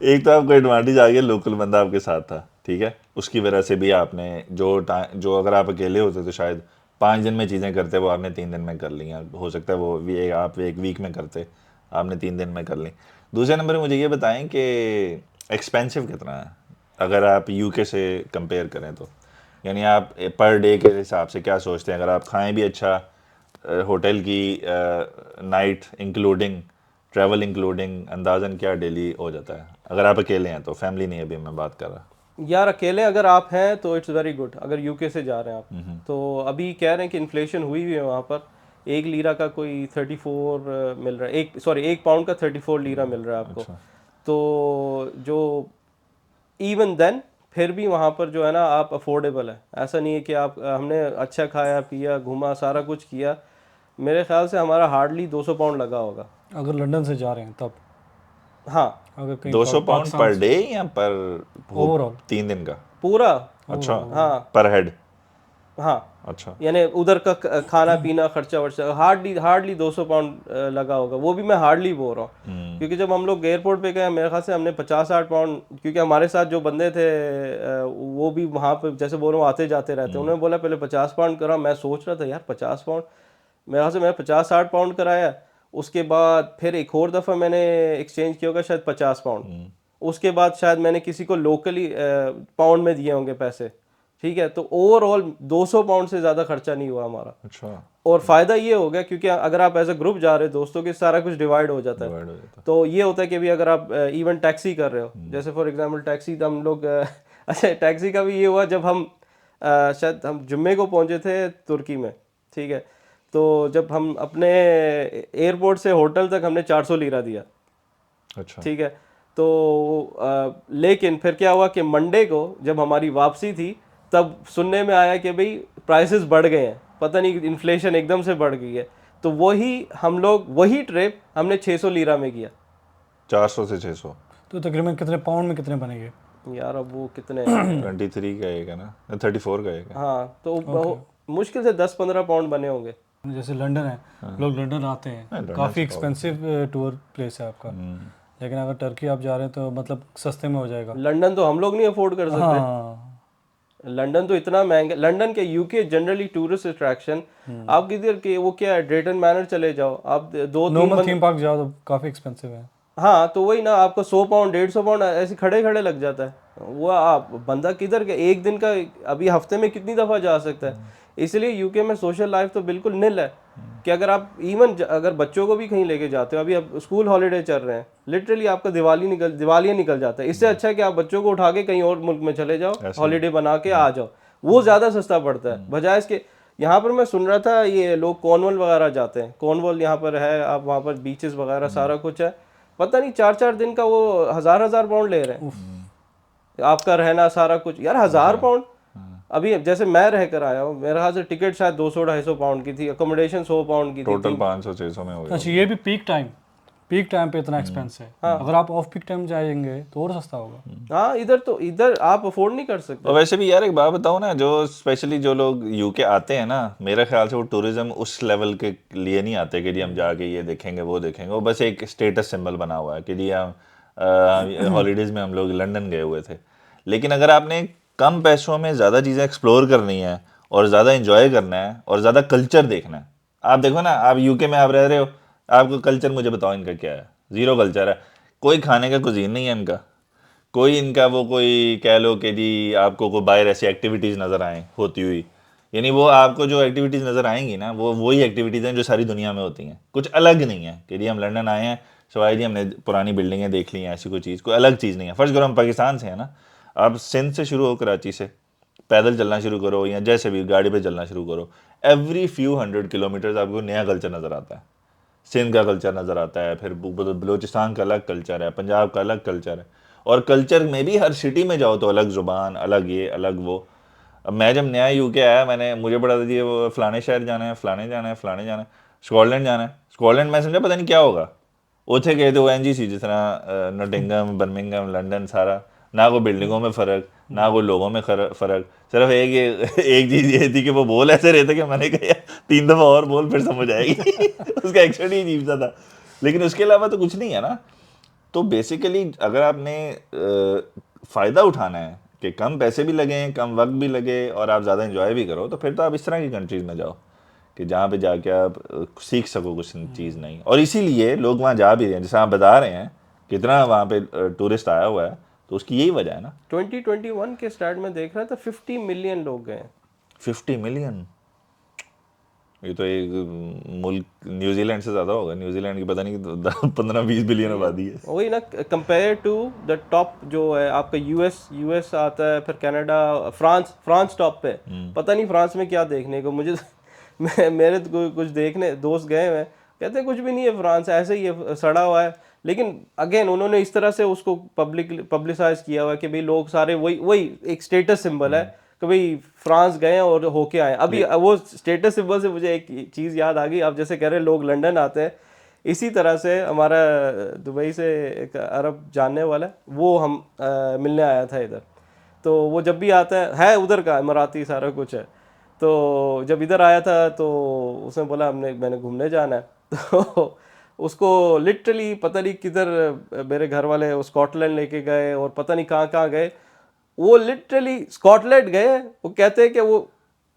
एक तो आपको एडवांटेज आ गया लोकल बंदा आपके साथ था, ठीक है, उसकी वजह से भी आपने जो अगर आप अकेले होते तो शायद 5 दिन में चीज़ें करते, वो आपने 3 दिन में कर ली। हो सकता है वो भी आप एक वीक में करते, आपने 3 दिन में कर ली। दूसरे नंबर मुझे ये बताएं कि एक्सपेंसिव कितना है अगर आप यूके से कंपेयर करें तो, यानी आप पर डे के हिसाब से क्या सोचते हैं? अगर आप खाएं भी अच्छा, होटल की नाइट इंक्लूडिंग, ट्रैवल इंक्लूडिंग, अंदाज़न क्या डेली हो जाता है अगर आप अकेले हैं तो? फैमिली नहीं अभी मैं बात कर रहा। यार अकेले अगर आप हैं तो इट्स वेरी गुड। अगर यूके से जा रहे हैं आप, तो अभी कह रहे हैं कि इन्फ्लेशन हुई हुई है वहाँ पर, 1 लीरा का कोई 34 मिल रहा है, 1 पाउंड का 34 लीरा मिल रहा है आपको। अच्छा। तो जो इवन देन फिर भी वहाँ पर जो है ना आप अफोर्डेबल है, ऐसा नहीं है कि आप, हमने अच्छा खाया पिया घूमा सारा कुछ किया, मेरे ख्याल से हमारा हार्डली 200 पाउंड लगा होगा अगर लंदन से जा रहे हैं तब। हाँ, अगर कहीं 200 पाउंड पर डे या पर ओवरऑल 3 दिन का? पूरा। अच्छा, हाँ, पर हेड? हाँ, अच्छा। यानी उधर का खाना पीना खर्चा वर्चा हार्डली 200 पाउंड लगा होगा, वो भी मैं हार्डली बोल रहा हूँ। क्योंकि जब हम लोग एयरपोर्ट पे गए मेरे ख्याल से हमने 50-60 पाउंड, क्योंकि हमारे साथ जो बंदे थे वो भी वहाँ पे जैसे बोल रहा हूँ आते जाते रहते, उन्होंने बोला पहले 50 पाउंड करा। मैं सोच रहा था यार 50 पाउंड, मेरे ख्याल से मैं 50-60 पाउंड कराया। उसके बाद फिर एक और दफ़ा मैंने एक्सचेंज किया होगा शायद 50 पाउंड। उसके बाद शायद मैंने किसी को लोकली पाउंड में दिए होंगे पैसे, ठीक है। तो ओवरऑल 200 पाउंड से ज़्यादा खर्चा नहीं हुआ हमारा। अच्छा, और फ़ायदा ये हो गया क्योंकि अगर आप एज अ ग्रुप जा रहे हो दोस्तों के, सारा कुछ डिवाइड हो जाता है। डिवाइड हो जाता तो ये होता है कि भी अगर आप इवन टैक्सी कर रहे हो, जैसे फॉर एग्जांपल टैक्सी तो हम लोग अच्छा टैक्सी का भी ये हुआ जब हम शायद हम जुम्मे को पहुंचे थे तुर्की में, ठीक है। तो जब हम अपने एयरपोर्ट से होटल तक हमने 400 लीरा दिया, है। अच्छा, ठीक है। तो लेकिन फिर क्या हुआ कि मंडे को जब हमारी वापसी थी तब सुनने में आया कि भाई प्राइसेस बढ़ गए हैं, पता नहीं इन्फ्लेशन एकदम से बढ़ गई है। तो वही ट्रिप हमने 600 लीरा में किया। 400 से 600, तो तकरीबन कितने पाउंड में कितने बनेंगे? यार अब वो कितने हैं? 23 का एक है ना, 34 का एक है। हाँ, तो मुश्किल से 10-15 पाउंड बने होंगे। जैसे लंदन है, लोग लंदन आते हैं, लंदन काफ़ी एक्सपेंसिव टूर प्लेस है आपका। लेकिन अगर टर्की आप जा रहे हैं तो मतलब सस्ते में हो जाएगा। लंदन तो हम लोग नहीं अफोर्ड कर सकते। हाँ, लंदन तो इतना महंगा, लंदन के यूके जनरली टूरिस्ट अट्रैक्शन। आप किधर के वो क्या है, ड्रेटन मैनर चले जाओ आप, 2-3 नॉर्मल थीम पार्क जाओ तो काफ़ी एक्सपेंसिव है। हाँ तो वही ना, आपको 100 पाउंड 150 पाउंड ऐसे खड़े खड़े लग जाता है। वो आप बंदा किधर के एक दिन का, अभी हफ्ते में कितनी दफ़ा जा सकता है। इसलिए यूके में सोशल लाइफ तो बिल्कुल निल है। कि अगर आप इवन अगर बच्चों को भी कहीं लेके जाते हो, अभी अब स्कूल हॉलीडे चल रहे हैं, लिटरली आपका दिवालिया निकल जाता है। इससे अच्छा है कि आप बच्चों को उठा के कहीं और मुल्क में चले जाओ, हॉलीडे बना के आ जाओ, वो ज़्यादा सस्ता पड़ता है बजाय इसके। यहाँ पर मैं सुन रहा था ये लोग कॉर्नवॉल वगैरह जाते हैं, कॉर्नवॉल यहाँ पर है, आप वहाँ पर बीचेस वगैरह सारा कुछ है, पता नहीं 4-4 दिन का वो 1000-1000 पाउंड ले रहे हैं आपका रहना सारा कुछ। यार 1000 पाउंड, अभी जैसे मैं रह कर आया हूँ, मेरे ख्याल से टिकट शायद 200-250 पाउंड की थी, अकोमोडेशन 100 पाउंड की थी। टोटल 500-600 में हो गया। अच्छा, ये भी पीक टाइम पे इतना एक्सपेंस है। अगर आप ऑफ पीक टाइम जाएंगे तो और सस्ता होगा। हाँ, इधर आप अफोर्ड नहीं कर सकते। और वैसे भी यार एक बात बताओ ना, जो स्पेशली जो लोग यूके आते हैं ना, मेरे ख्याल से वो टूरिज्म उस लेवल के लिए नहीं आते कि जी हम जाके ये देखेंगे वो देखेंगे। वो बस एक स्टेटस सिंबल बना हुआ है कि जी हम हॉलीडेज़ में हम लोग लंदन गए हुए थे। लेकिन अगर आपने कम पैसों में ज़्यादा चीज़ें एक्सप्लोर करनी है और ज़्यादा इंजॉय करना है और ज़्यादा कल्चर देखना है, आप देखो ना, आप यूके में आप रह रहे हो, आपको कल्चर मुझे बताओ इनका क्या है? ज़ीरो कल्चर है। कोई खाने का कुजीन नहीं है इनका, कोई इनका वो कोई कह लो कि जी आपको कोई बाहर ऐसी एक्टिविटीज़ नज़र आए होती हुई, यानी वो आपको जो एक्टिविटीज़ नज़र आएंगी ना वो वही एक्टिविटीज़ हैं जो सारी दुनिया में होती हैं, कुछ अलग नहीं है कि जी हम लंदन आए हैं सवाई जी हमने पुरानी बिल्डिंगें देख ली हैं, ऐसी कोई चीज़, कोई अलग चीज़ नहीं है। फर्स्ट करो हम पाकिस्तान से हैं ना, आप सिंध से शुरू हो कराची से पैदल चलना शुरू करो या जैसे भी गाड़ी पे चलना शुरू करो, एवरी फ्यू 100 किलोमीटर्स आपको नया कल्चर नज़र आता है। सिंध का कल्चर नज़र आता है, फिर बलूचिस्तान का अलग कल्चर है, पंजाब का अलग कल्चर है। और कल्चर में भी हर सिटी में जाओ तो अलग ज़ुबान, अलग ये अलग वो। अब मैं जब नया यूके आया, मुझे पता था जी वो फ़लाने शहर जाना है, फ़लाने जाना है, फ़लाने जाना है, स्कॉटलैंड जाना है। स्कॉटलैंड मैं समझा पता नहीं क्या होगा, उथे गए तो एन जी सी जिस तरह नोटिंगम बर्मिंगम लंदन सारा, ना कोई बिल्डिंगों में फ़र्क ना कोई लोगों में फ़र्क, सिर्फ एक चीज़ ये थी कि वो बोल ऐसे रहे थे कि मैंने कहा 3 दफ़ा और बोल फिर समझ आएगी उसका एक्शन ही अजीब सा था, लेकिन उसके अलावा तो कुछ नहीं है ना। तो बेसिकली अगर आपने फ़ायदा उठाना है कि कम पैसे भी लगें कम वक्त भी लगे और आप ज़्यादा इंजॉय भी करो, तो फिर तो आप इस तरह की कंट्रीज़ में जाओ कि जहाँ पे जाके आप सीख सको कुछ चीज़ नहीं। और इसीलिए लोग वहाँ जा भी रहे हैं, जैसे आप बता रहे हैं कितना वहाँ पे टूरिस्ट आया हुआ है, तो उसकी यही वजह है ना। 2021 के स्टार्ट में देख रहा था 50 मिलियन लोग गए। 50 मिलियन, ये तो एक मुल्क न्यूजीलैंड से ज़्यादा होगा। न्यूजीलैंड की पता नहीं 15-20 बिलियन आबादी है। वही ना, कंपेयर टू द टॉप जो है आपका यूएस आता है, फिर कनाडा, फ्रांस टॉप पे। पता नहीं फ्रांस में क्या देखने को मुझे मेरे तो कुछ देखने दोस्त गए हुए कहते हैं कुछ भी नहीं है, फ्रांस ऐसे ही है, सड़ा हुआ है। लेकिन अगेन उन्होंने इस तरह से उसको पब्लिसाइज किया हुआ है कि भाई लोग सारे वही एक स्टेटस सिंबल है कि भाई फ्रांस गए और होके आए। अभी वो स्टेटस सिंबल से मुझे एक चीज़ याद आ गई, आप जैसे कह रहे हैं लोग लंदन आते हैं, इसी तरह से हमारा दुबई से एक अरब जानने वाला है, वो हम मिलने आया था इधर। तो वो जब भी आता है उधर का इमराती सारा कुछ है, तो जब इधर आया था तो उसने बोला मैंने घूमने जाना है तो उसको लिटरली पता नहीं किधर मेरे घर वाले वो स्कॉटलैंड लेके गए और पता नहीं कहाँ कहाँ गए। वो लिटरली स्कॉटलैंड गए, वो कहते हैं कि वो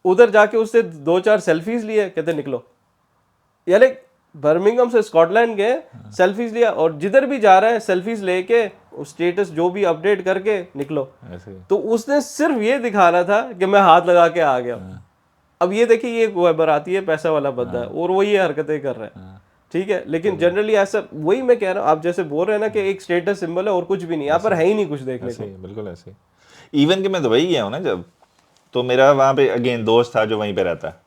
उधर जाके उससे 2-4 सेल्फीज लिए, कहते निकलो। यानी बर्मिंघम से स्कॉटलैंड गए, सेल्फीज लिया, और जिधर भी जा रहे हैं सेल्फीज लेके स्टेटस जो भी अपडेट करके निकलो। ऐसे ही। तो उसने सिर्फ ये दिखाना था कि मैं हाथ लगा के आ गया। अब ये देखिए ये बराती है, पैसा वाला बंदा है और वो ये हरकतें कर रहा है, ठीक है। लेकिन जनरली ऐसा, वही मैं कह रहा हूँ, आप जैसे बोल रहे हैं ना कि एक स्टेटस सिंबल है और कुछ भी नहीं, यहाँ पर है ही नहीं कुछ देखने ऐसे को। ही, बिल्कुल ऐसे ही। इवन कि मैं दुबई गया हूँ ना जब, तो मेरा वहाँ पे अगेन दोस्त था जो वहीं पे रहता है।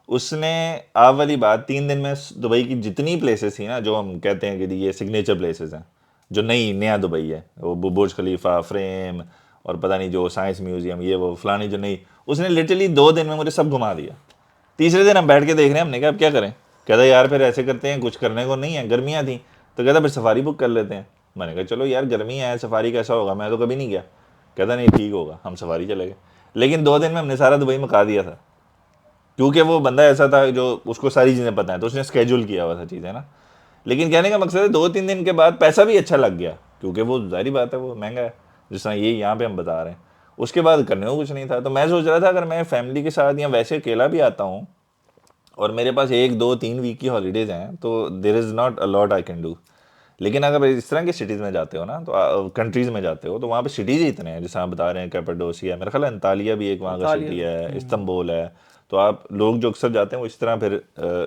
उसने आप वाली बात 3 दिन में दुबई की जितनी प्लेसेस थी ना, जो हम कहते हैं कि ये सिग्नेचर प्लेसेस हैं, जो नया दुबई है, वो बुर्ज खलीफा, फ्रेम, और पता नहीं जो साइंस म्यूजियम, ये वो फलानी जो नई, उसने लिटरली 2 दिन में मुझे सब घुमा दिया। तीसरे दिन हम बैठ के देख रहे हैं, हमने कहा अब क्या करें। कहता यार फिर ऐसे करते हैं, कुछ करने को नहीं है, गर्मियाँ थी, तो कहता फिर सफारी बुक कर लेते हैं। मैंने कहा चलो यार गर्मी है, सफारी कैसा होगा, मैं तो कभी नहीं गया। कहता नहीं ठीक होगा, हम सफारी चले गए। लेकिन 2 दिन में हमने सारा दुबई मुका दिया था, क्योंकि वो बंदा ऐसा था जो उसको सारी चीज़ें पता है, तो उसने स्केड्यूल किया हुआ था चीज़ें ना। लेकिन कहने का मकसद है 2-3 दिन के बाद पैसा भी अच्छा लग गया, क्योंकि वो जाहिर बात है वो महंगा है, जिस तरह ये यहाँ पे हम बता रहे हैं। उसके बाद करने को कुछ नहीं था। तो मैं सोच रहा था अगर मैं फैमिली के साथ या वैसे अकेला भी आता हूँ और मेरे पास 1-2-3 वीक की हॉलीडेज हैं, तो there is not a lot I can do. लेकिन अगर इस तरह की सिटीज़ में जाते हो ना, तो कंट्रीज़ में जाते हो, तो वहाँ पे सिटीज़ ही इतने हैं, जैसे आप बता रहे हैं कैपाडोसिया है, मेरा ख्याल है अंतालिया भी एक वहाँ का सिटी है, इस्तंबुल है। तो आप लोग जो अक्सर जाते हैं वो इस तरह फिर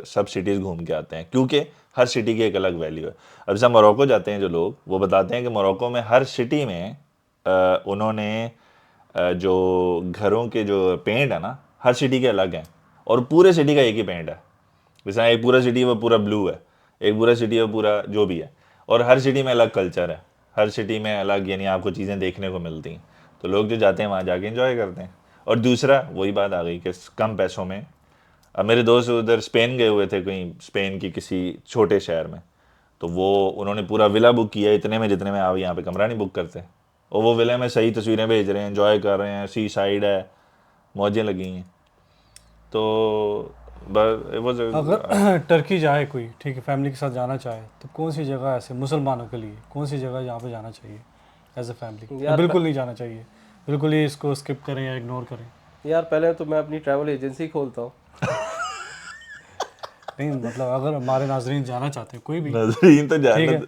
सब सिटीज़ घूम के आते हैं, क्योंकि हर सिटी की एक अलग वैल्यू है। अब जैसे मोरक्को जाते हैं जो लोग, वो बताते हैं कि मोरक्को में हर सिटी में उन्होंने जो घरों के जो पेंट है ना, हर सिटी के अलग हैं, और पूरे सिटी का एक ही पेंट है। जैसे एक पूरा सिटी है वो पूरा ब्लू है, एक पूरा सिटी है वो पूरा जो भी है, और हर सिटी में अलग कल्चर है, हर सिटी में अलग, यानी आपको चीज़ें देखने को मिलती हैं। तो लोग जो जाते हैं वहाँ जाके एंजॉय करते हैं। और दूसरा वही बात आ गई कि कम पैसों में, अब मेरे दोस्त उधर स्पेन गए हुए थे, कहीं स्पेन की किसी छोटे शहर में, तो वो उन्होंने पूरा विला बुक किया इतने में जितने में आप यहाँ पे कमरा नहीं बुक करते, और वो विला में सही तस्वीरें भेज रहे हैं, एंजॉय कर रहे हैं, सी साइड है, मौजें लगी हैं। तो बस अगर टर्की जाए कोई, ठीक है, फैमिली के साथ जाना चाहे, तो कौन सी जगह ऐसे मुसलमानों के लिए कौन सी जगह यहाँ पे जाना चाहिए एज ए फैमिली? यार बिल्कुल नहीं जाना चाहिए, बिल्कुल ही इसको स्किप करें या इग्नोर करें? यार पहले तो मैं अपनी ट्रैवल एजेंसी खोलता हूँ। नहीं मतलब अगर हमारे नाजरीन जाना चाहते हैं, कोई भी, नजरीन तो ठीक जाना है,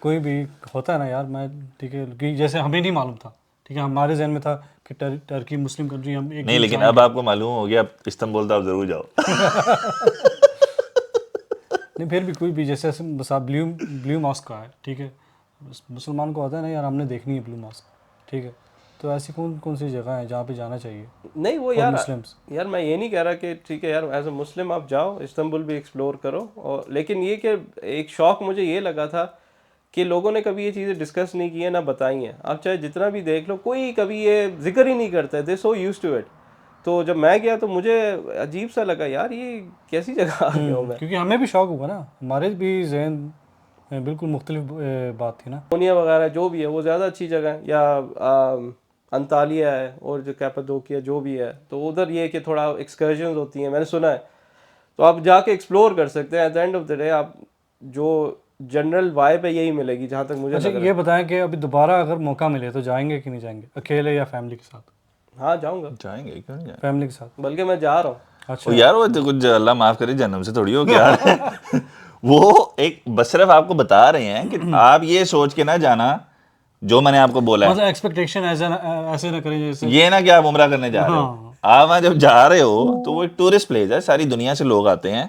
कोई भी होता है ना यार, मैं ठीक है कि जैसे हमें नहीं मालूम था, ठीक है, हमारे जहन में था कि टर्की मुस्लिम कंट्री, हम एक नहीं, दिन लेकिन जाएंगे। अब आपको मालूम हो गया, अब इस्तांबुल तो आप जरूर जाओ। नहीं फिर भी कोई भी, जैसे ब्लू मॉस्क का है, ठीक है, मुसलमान को आता है ना यार हमने देखनी है ब्लू मॉस्क, ठीक है, तो ऐसी कौन कौन सी जगह है जहाँ पे जाना चाहिए नहीं वो फॉर यार, मुस्लिम्स? यार मैं ये नहीं कह रहा कि ठीक है यार एज अ मुस्लिम आप जाओ इस्तांबुल भी एक्सप्लोर करो, और लेकिन ये कि एक शौक मुझे ये लगा था कि लोगों ने कभी ये चीज़ें डिस्कस नहीं की है ना बताई हैं। आप चाहे जितना भी देख लो, कोई कभी ये जिक्र ही नहीं करता है, दे सो यूज्ड टू इट। तो जब मैं गया तो मुझे अजीब सा लगा, यार ये कैसी जगह आ गया हूँ मैं। क्योंकि हमें भी शौक हुआ ना, हमारे भी जहन में बिल्कुल मुख्तलिफ बात थी ना। मोनिया वगैरह जो भी है वो ज़्यादा अच्छी जगह है, या अंतालिया है और जो कैपाडोकिया जो भी है, तो उधर ये कि थोड़ा एक्सकर्जन होती हैं, मैंने सुना है, तो आप जाके एक्सप्लोर कर सकते हैं। At the end of the day आप जो जनरल वाइब है यही मिलेगी जहाँ तक मुझे अच्छा लग रहा ये बताएं कि अभी दोबारा अगर मौका मिले तो जाएंगे कि नहीं जाएंगे, अकेले या फैमिली के साथ? है। हाँ जाऊँगा, जाएंगे, क्यों नहीं जाएंगे? फैमिली के साथ। बल्कि मैं जा रहा हूँ। अच्छा ओ यार, वो तो कुछ अल्लाह माफ करे जन्म से थोड़ी हो गया। वो एक बस सिर्फ आपको बता रहे हैं कि आप ये सोच के ना जाना जो मैंने आपको बोला है, मतलब एक्सपेक्टेशन ऐसे ना करें जैसे। ये ना कि आप उम्रा करने जा रहे हो। हाँ। आप वहाँ जब जा रहे हो तो वो एक टूरिस्ट प्लेस है, सारी दुनिया से लोग आते हैं।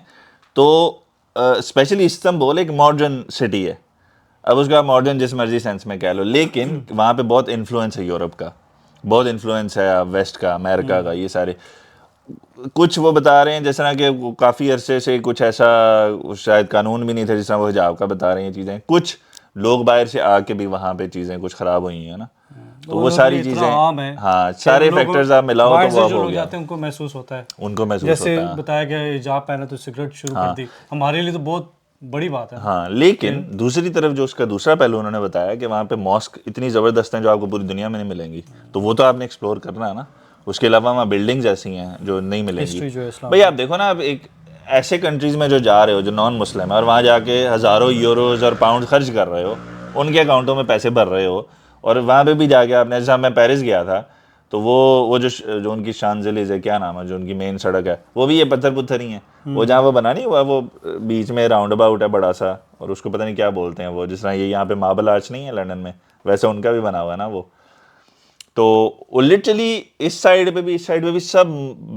तो स्पेशली इस्तांबुल एक मॉडर्न सिटी है, अब उसका मॉडर्न जिस मर्जी सेंस में कह लो, लेकिन वहाँ पे बहुत इन्फ्लुएंस है यूरोप का, बहुत इन्फ्लुएंस है वेस्ट का, अमेरिका का, ये सारे। कुछ वो बता रहे हैं जिस तरह के काफ़ी अरसे से कुछ ऐसा शायद कानून भी नहीं था जिस तरह वो हिजाब का बता रही हैं चीज़ें, कुछ लोग बाहर से आके भी वहाँ पे चीज़ें कुछ ख़राब हुई हैं ना, तो वो सारी इतना चीज़ें, आम है हाँ सारे फैक्टर्स आप मिलाओ बाहर तो से वो जो हो लोग गया, जाते हैं उनको महसूस होता है, उनको महसूस जैसे होता है। बताया गया हिजाब पहना तो सिगरेट शुरू कर दी, हमारे लिए तो बहुत बड़ी बात है। हाँ, लेकिन दूसरी तरफ जो उसका दूसरा पहलू उन्होंने बताया कि वहाँ पे मॉस्क इतनी ज़बरदस्त हैं जो आपको पूरी दुनिया में नहीं मिलेंगी, तो वो तो आपने एक्सप्लोर करना है ना। उसके अलावा वहाँ बिल्डिंग्स ऐसी हैं जो नहीं मिलेंगी। हिस्ट्री जो है इस्लाम भाई आप देखो ना, आप एक ऐसे कंट्रीज़ में जो जा रहे हो जो नॉन मुस्लिम है और वहाँ जाके हज़ारों यूरोज़ और पाउंड खर्च कर रहे हो, उनके अकाउंटों में पैसे भर रहे हो, और वहाँ पे भी जाके आपने, जैसा मैं पेरिस गया था, तो वो जो उनकी शांजलीज़ है, क्या नाम है जो उनकी मेन सड़क है, वो भी ये पत्थर पुत्थर ही है। वो जहाँ वो बना नहीं हुआ, वो बीच में राउंड अबाउट है बड़ा सा, और उसको पता नहीं क्या बोलते हैं वो, जिस तरह ये यहाँ पे मार्बल आर्च नहीं है लंदन में, वैसे उनका भी बना हुआ है ना वो। तो लिटरली इस साइड पे भी सब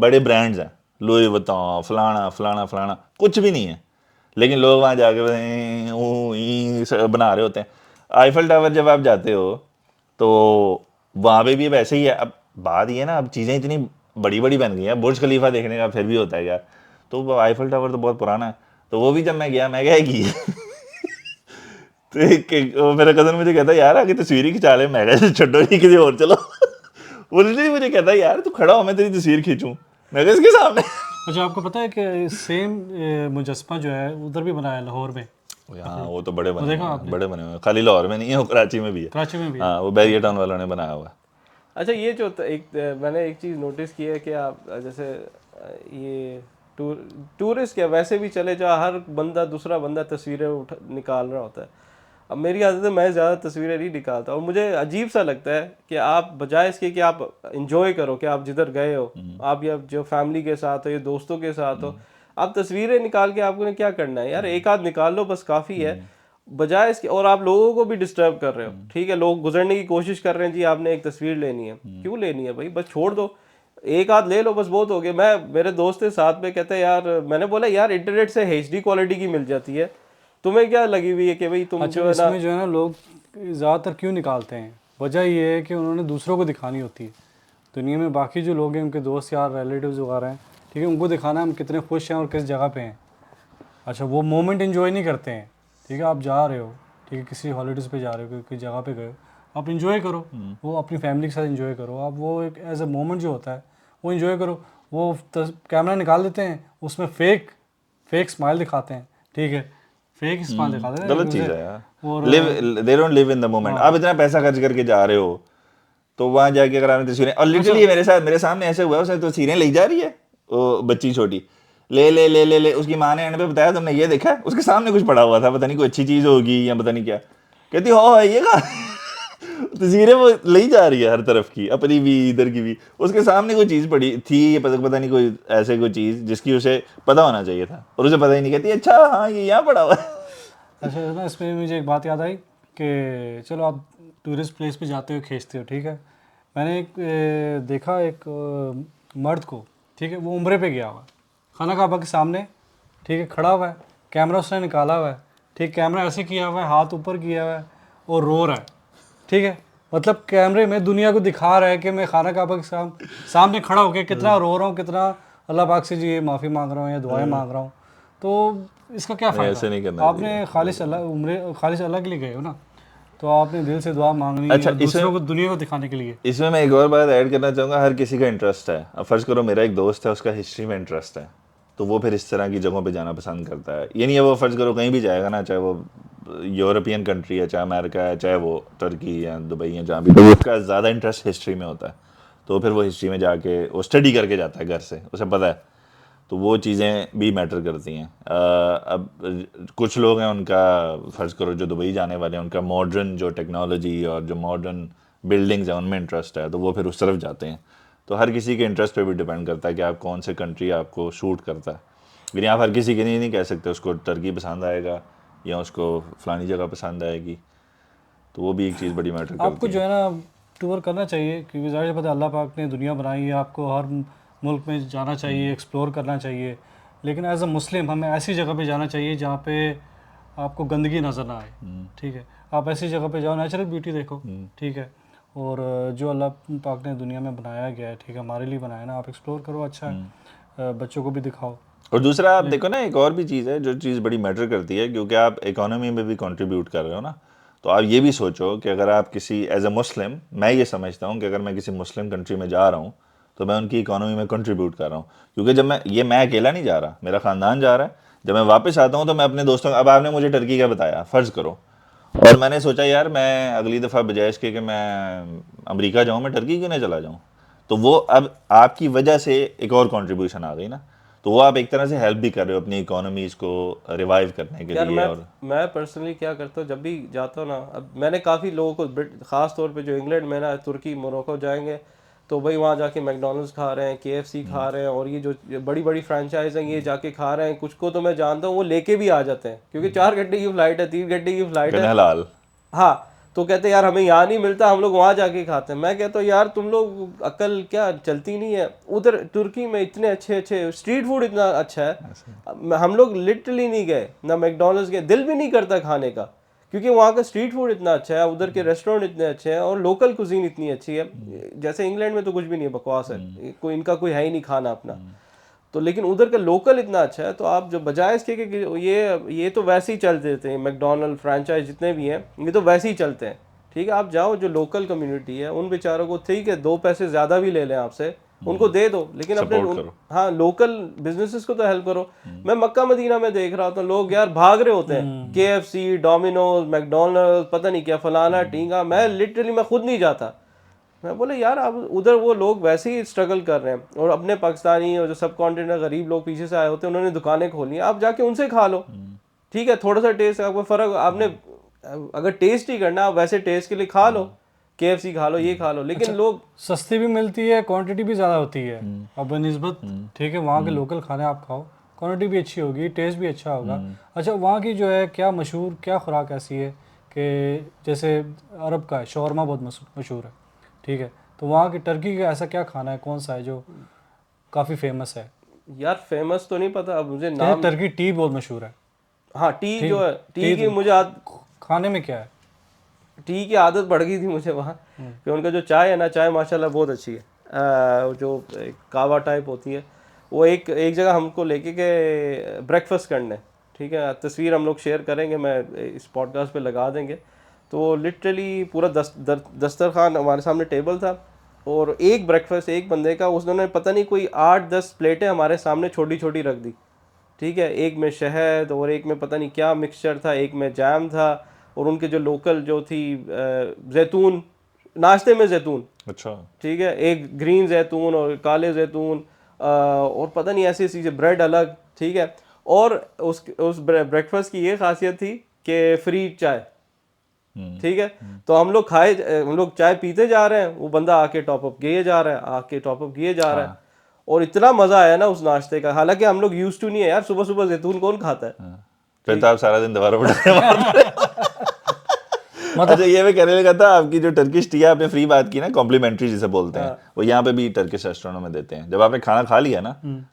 बड़े ब्रांड्स हैं, लुई वुइटन, फलाना फलाना फलाना, कुछ भी नहीं है, लेकिन लोग वहाँ जाके बना रहे होते हैं। आईफल टावर जब आप जाते हो तो वहाँ पे भी वैसे ही है। अब बात ये ना, अब चीज़ें इतनी बड़ी बड़ी बन गई हैं, बुर्ज खलीफा देखने का फिर भी होता है यार, तो वो आईफल टावर तो बहुत पुराना है, तो वो भी जब मैं गया कि तो वो मेरा कज़न मुझे कहता है यार आगे तस्वीर ही खिंचा ले, मैं कहा छड्डो नहीं किसी और चलो। वो लिटरली मुझे कहता है यार तू खड़ा हो, मैं तेरी तस्वीर खींचूं, मैं कहा इसके सामने। अच्छा, आपको पता है कि सेम मुजस्मा जो है उधर भी बना है लाहौर में। हाँ वो तो बड़े बने देखा हुए हैं, आपने? बड़े बने हुए हैं, खाली लाहौर में नहीं है, वो कराची में भी है। कराची में भी है। हाँ वो बैरियर टाउन वालों ने बनाया हुआ है। अच्छा, ये जो मैंने एक चीज़ नोटिस की है कि आप जैसे ये टूरिस्ट क्या वैसे भी चले जाओ, हर बंदा दूसरा बंदा तस्वीरें निकाल रहा होता है। अब मेरी आदत है, मैं ज़्यादा तस्वीरें नहीं निकालता, और मुझे अजीब सा लगता है कि आप बजाय इसके कि आप इंजॉय करो कि आप जिधर गए हो, आप या जो फैमिली के साथ हो या दोस्तों के साथ हो, आप तस्वीरें निकाल के आपको क्या करना है यार, एक आध निकाल लो बस काफ़ी है, बजाय इसके। और आप लोगों को भी डिस्टर्ब कर रहे हो, ठीक है, लोग गुजरने की कोशिश कर रहे हैं, जी आपने एक तस्वीर लेनी है, क्यों लेनी है भाई, बस छोड़ दो, एक आध ले लो बस, बहुत हो गया। मेरे दोस्त के साथ में कहते हैं यार, मैंने बोला यार इंटरनेट से HD क्वालिटी की मिल जाती है, तुम्हें क्या लगी हुई है कि भाई तुम अच्छा, जो है ना। इसमें जो है ना लोग ज़्यादातर क्यों निकालते हैं, वजह ये है कि उन्होंने दूसरों को दिखानी होती है, दुनिया में बाकी जो लोग हैं, उनके दोस्त यार रिलेटिव्स वगैरह हैं, ठीक है, उनको दिखाना हम कितने खुश हैं और किस जगह पे हैं। अच्छा, वो मोमेंट एंजॉय नहीं करते हैं, ठीक है, आप जा रहे हो, ठीक है, किसी हॉलीडेज़ पे जा रहे हो, किसी जगह पे गए हो, आप इंजॉय करो, वो अपनी फैमिली के साथ इंजॉय करो, आप वो एक एज अ मोमेंट जो होता है वो इंजॉय करो। वो कैमरा निकाल देते हैं, उसमें फेक स्माइल दिखाते हैं, ठीक है, फेक स्माइल दिखाते हैं, गलत चीज़ है यार। They don't live in the moment. आप इतना पैसा खर्च करके जा रहे हो, तो वहाँ जाके अगर आपने तस्वीरें, और लिटरली मेरे सामने ऐसे हुआ है, उसने तस्वीरें ले जा रही है, वो बच्ची छोटी, ले ले ले ले ले उसकी माँ ने एंड पे बताया तुमने ये देखा है, उसके सामने कुछ पड़ा हुआ था, पता नहीं कोई अच्छी चीज़ होगी या पता नहीं क्या, कहती हो ये कहा तस्वीरें वो ले जा रही है हर तरफ की, अपनी भी इधर की भी, उसके सामने कोई चीज़ पड़ी थी, ये पता नहीं कोई ऐसे कोई चीज़ जिसकी उसे पता होना चाहिए था, और उसे पता ही नहीं, कहती अच्छा हाँ ये यहाँ पड़ा हुआ है। अच्छा ना, इसमें मुझे एक बात याद आई कि चलो आप टूरिस्ट प्लेस पे जाते हो, खींचते हो, ठीक है, मैंने एक देखा एक मर्द को, ठीक है, वो उम्रे पे गया हुआ है, खाना काबा के सामने, ठीक है, खड़ा हुआ है, कैमरा उसने निकाला हुआ है, ठीक, कैमरा ऐसे किया हुआ है, हाथ ऊपर किया हुआ है और रो रहा है, ठीक है, मतलब कैमरे में दुनिया को दिखा रहा है कि मैं खाना काबा के सामने खड़ा होकर कितना रो रहा हूँ, कितना अल्लाह पाक से जी माफ़ी मांग रहा हूँ या दुआएं मांग रहा हूँ। तो इसका क्या ऐसे नहीं फ़ायदा, करना आपने खालिस अल्लाह के लिए गए हो ना, तो आपने दिल से दुआ मांगनी है, अच्छा, दूसरों को दुनिया को दिखाने के लिए। इसमें मैं एक और बात ऐड करना चाहूँगा, हर किसी का इंटरेस्ट है। अब फर्ज करो मेरा एक दोस्त है, उसका हिस्ट्री में इंटरेस्ट है, तो वो फिर इस तरह की जगहों पे जाना पसंद करता है। ये नहीं है वो फर्ज करो कहीं भी जाएगा ना, चाहे वो यूरोपियन कंट्री है, चाहे अमेरिका है, चाहे वो तुर्की या दुबई है, जहाँ भी, तो उसका ज़्यादा इंटरेस्ट हिस्ट्री में होता है, तो फिर वो हिस्ट्री में जाके वो स्टडी करके जाता है घर से, उसे पता है, तो वो चीज़ें भी मैटर करती हैं। अब कुछ लोग हैं उनका फ़र्ज़ करो जो दुबई जाने वाले हैं, उनका मॉडर्न जो टेक्नोलॉजी और जो मॉडर्न बिल्डिंग्स हैं उनमें इंटरेस्ट है, तो वो फिर उस तरफ जाते हैं। तो हर किसी के इंटरेस्ट पे भी डिपेंड करता है कि आप कौन से कंट्री आपको शूट करता है। लेकिन आप हर किसी के नहीं कह सकते उसको तुर्की पसंद आएगा या उसको फ़लानी जगह पसंद आएगी, तो वो भी एक चीज़ बड़ी मैटर करती है। आपको जो है ना टूर करना चाहिए, क्योंकि ज़ाहिर पता है अल्लाह पाक ने दुनिया बनाई है, आपको हर मुल्क में जाना चाहिए, एक्सप्लोर करना चाहिए, लेकिन एज अ मुस्लिम हमें ऐसी जगह पे जाना चाहिए जहाँ पे आपको गंदगी नज़र ना आए, ठीक है, आप ऐसी जगह पे जाओ, नेचुरल ब्यूटी देखो, ठीक है, और जो अल्लाह पाक ने दुनिया में बनाया गया है, ठीक है, हमारे लिए बनाया ना, आप एक्सप्लोर करो, अच्छा है, बच्चों को भी दिखाओ। और दूसरा आप देखो ना, एक और भी चीज़ है जो चीज़ बड़ी मैटर करती है, क्योंकि आप इकोनॉमी में भी कंट्रीब्यूट कर रहे हो ना, तो आप ये भी सोचो कि अगर आप किसी एज अ मुस्लिम, मैं ये समझता हूँ कि अगर मैं किसी मुस्लिम कंट्री में जा रहा हूँ तो मैं उनकी इकोनॉमी में कंट्रीब्यूट कर रहा हूँ, क्योंकि जब मैं अकेला नहीं जा रहा, मेरा ख़ानदान जा रहा है, जब मैं वापस आता हूँ तो मैं अपने दोस्तों, अब आपने मुझे टर्की का बताया फ़र्ज़ करो, और मैंने सोचा यार मैं अगली दफ़ा बजाय इसके कि मैं अमेरिका जाऊँ, मैं टर्की क्यों नहीं चला जाऊँ, तो वो अब आपकी वजह से एक और कंट्रीब्यूशन आ गई ना, तो वो आप एक तरह से हेल्प भी कर रहे हो अपनी इकोनॉमीज को रिवाइव करने के यार लिए। और मैं पर्सनली क्या करता हूँ, जब भी जाता हूँ ना, अब मैंने काफ़ी लोगों को ख़ास तौर पे जो इंग्लैंड में ना, तुर्की मोरक्को जाएंगे तो भाई वहाँ जाके मैकडोनल्ड्स खा रहे हैं, KFC खा रहे हैं, और ये जो बड़ी बड़ी फ्रेंचाइज हैं ये जाके खा रहे हैं। कुछ को तो मैं जानता हूँ वो लेके भी आ जाते हैं, क्योंकि 4 घंटे की फ़्लाइट है, 3 घंटे की फ़्लाइट है। गने लाल। हाँ, तो कहते हैं यार हमें यहाँ नहीं मिलता, हम लोग वहाँ जाके खाते हैं। मैं कहता हूँ यार तुम लोग अकल क्या चलती नहीं है? उधर तुर्की में इतने अच्छे अच्छे स्ट्रीट फूड इतना अच्छा है, हम लोग लिटरली नहीं गए ना मैकडोनल्ड्स गए, दिल भी नहीं करता खाने का, क्योंकि वहाँ का स्ट्रीट फूड इतना अच्छा है, उधर के रेस्टोरेंट इतने अच्छे हैं, और लोकल कुजीन इतनी अच्छी है। जैसे इंग्लैंड में तो कुछ भी नहीं है, बकवास है, कोई इनका कोई है ही नहीं खाना अपना। तो लेकिन उधर का लोकल इतना अच्छा है, तो आप जो बजाय इसके कि ये तो वैसे ही चल देते हैं, मैकडोनल्ड फ्रेंचाइज जितने भी हैं ये तो वैसे ही चलते हैं। ठीक है, आप जाओ जो लोकल कम्युनिटी है उन बेचारों को, ठीक है 2 पैसे ज़्यादा भी ले लें आपसे, उनको दे दो, लेकिन अपने सपोर्ट करो। हाँ लोकल बिजनेसेस को तो हेल्प करो। मैं मक्का मदीना में देख रहा था लोग यार भाग रहे होते हैं, KFC, डोमिनोज, मैकडोनल्ड, पता नहीं क्या फलाना टींगा। मैं लिटरली मैं खुद नहीं जाता। मैं बोले यार अब उधर वो लोग वैसे ही स्ट्रगल कर रहे हैं, और अपने पाकिस्तानी और जो सब कॉन्टिनेंट गरीब लोग पीछे से आए होते हैं उन्होंने दुकानें खोली हैं, आप जाके उनसे खा लो। ठीक है, थोड़ा सा टेस्ट आपको फ़र्क, आपने अगर टेस्ट ही करना आप वैसे टेस्ट के लिए खा लो, KFC खा लो, ये खा लो, लेकिन लोग सस्ती भी मिलती है, क्वांटिटी भी ज़्यादा होती है अब बनिस्बत। ठीक है, वहाँ के लोकल खाने आप खाओ, क्वांटिटी भी अच्छी होगी, टेस्ट भी अच्छा होगा। अच्छा, वहाँ की जो है क्या मशहूर, क्या खुराक ऐसी है कि जैसे अरब का है शौरमा बहुत मशहूर है, ठीक है, तो वहाँ की टर्की का ऐसा क्या खाना है, कौन सा है जो काफ़ी फेमस है? यार फेमस तो नहीं पता अब मुझे जैसे नाम। टर्की टी बहुत मशहूर है। हाँ, टी जो है, टी टी की तो मुझे खाने में क्या है? टी की आदत पड़ गई थी मुझे वहाँ, कि उनका जो चाय है ना, चाय माशाल्लाह बहुत अच्छी है। जो एक कावा टाइप होती है, वो एक जगह हमको लेके गए ब्रेकफास्ट करने। ठीक है, तस्वीर हम लोग शेयर करेंगे, मैं इस पॉडकास्ट पे लगा देंगे। तो लिटरली पूरा दस्तरखान हमारे सामने टेबल था, और एक ब्रेकफास्ट एक बंदे का, उसने पता नहीं कोई 8-10 प्लेटें हमारे सामने छोटी छोटी रख दी। ठीक है, एक में शहद और एक में पता नहीं क्या मिक्सचर था, एक में जैम था, और उनके जो लोकल जो थी जैतून, नाश्ते में जैतून। अच्छा। ठीक है, एक ग्रीन जैतून और काले जैतून, और पता नहीं ऐसी चीज़ें, ब्रेड अलग। ठीक है, और उस ब्रेकफास्ट की ये खासियत थी कि फ्री चाय। ठीक है, तो हम लोग चाय पीते जा रहे हैं, वो बंदा आके टॉप अप किए जा रहा है, आके टॉप अप किए जा रहा है, और इतना मजा आया ना उस नाश्ते का। हालांकि हम लोग यूज टू नहीं है यार, सुबह सुबह जैतून कौन खाता है। फिर तो आप सारा दिन दोबारा उठा अच्छा, ये मैं कहने लगा था, आपकी जो टर्किश टी है आपने फ्री बात की ना, कॉम्प्लीमेंट्री जिसे बोलते हैं, वो यहाँ पे भी टर्किश रेस्टोरेंटों में देते हैं। जब आपने खाना खा लिया ना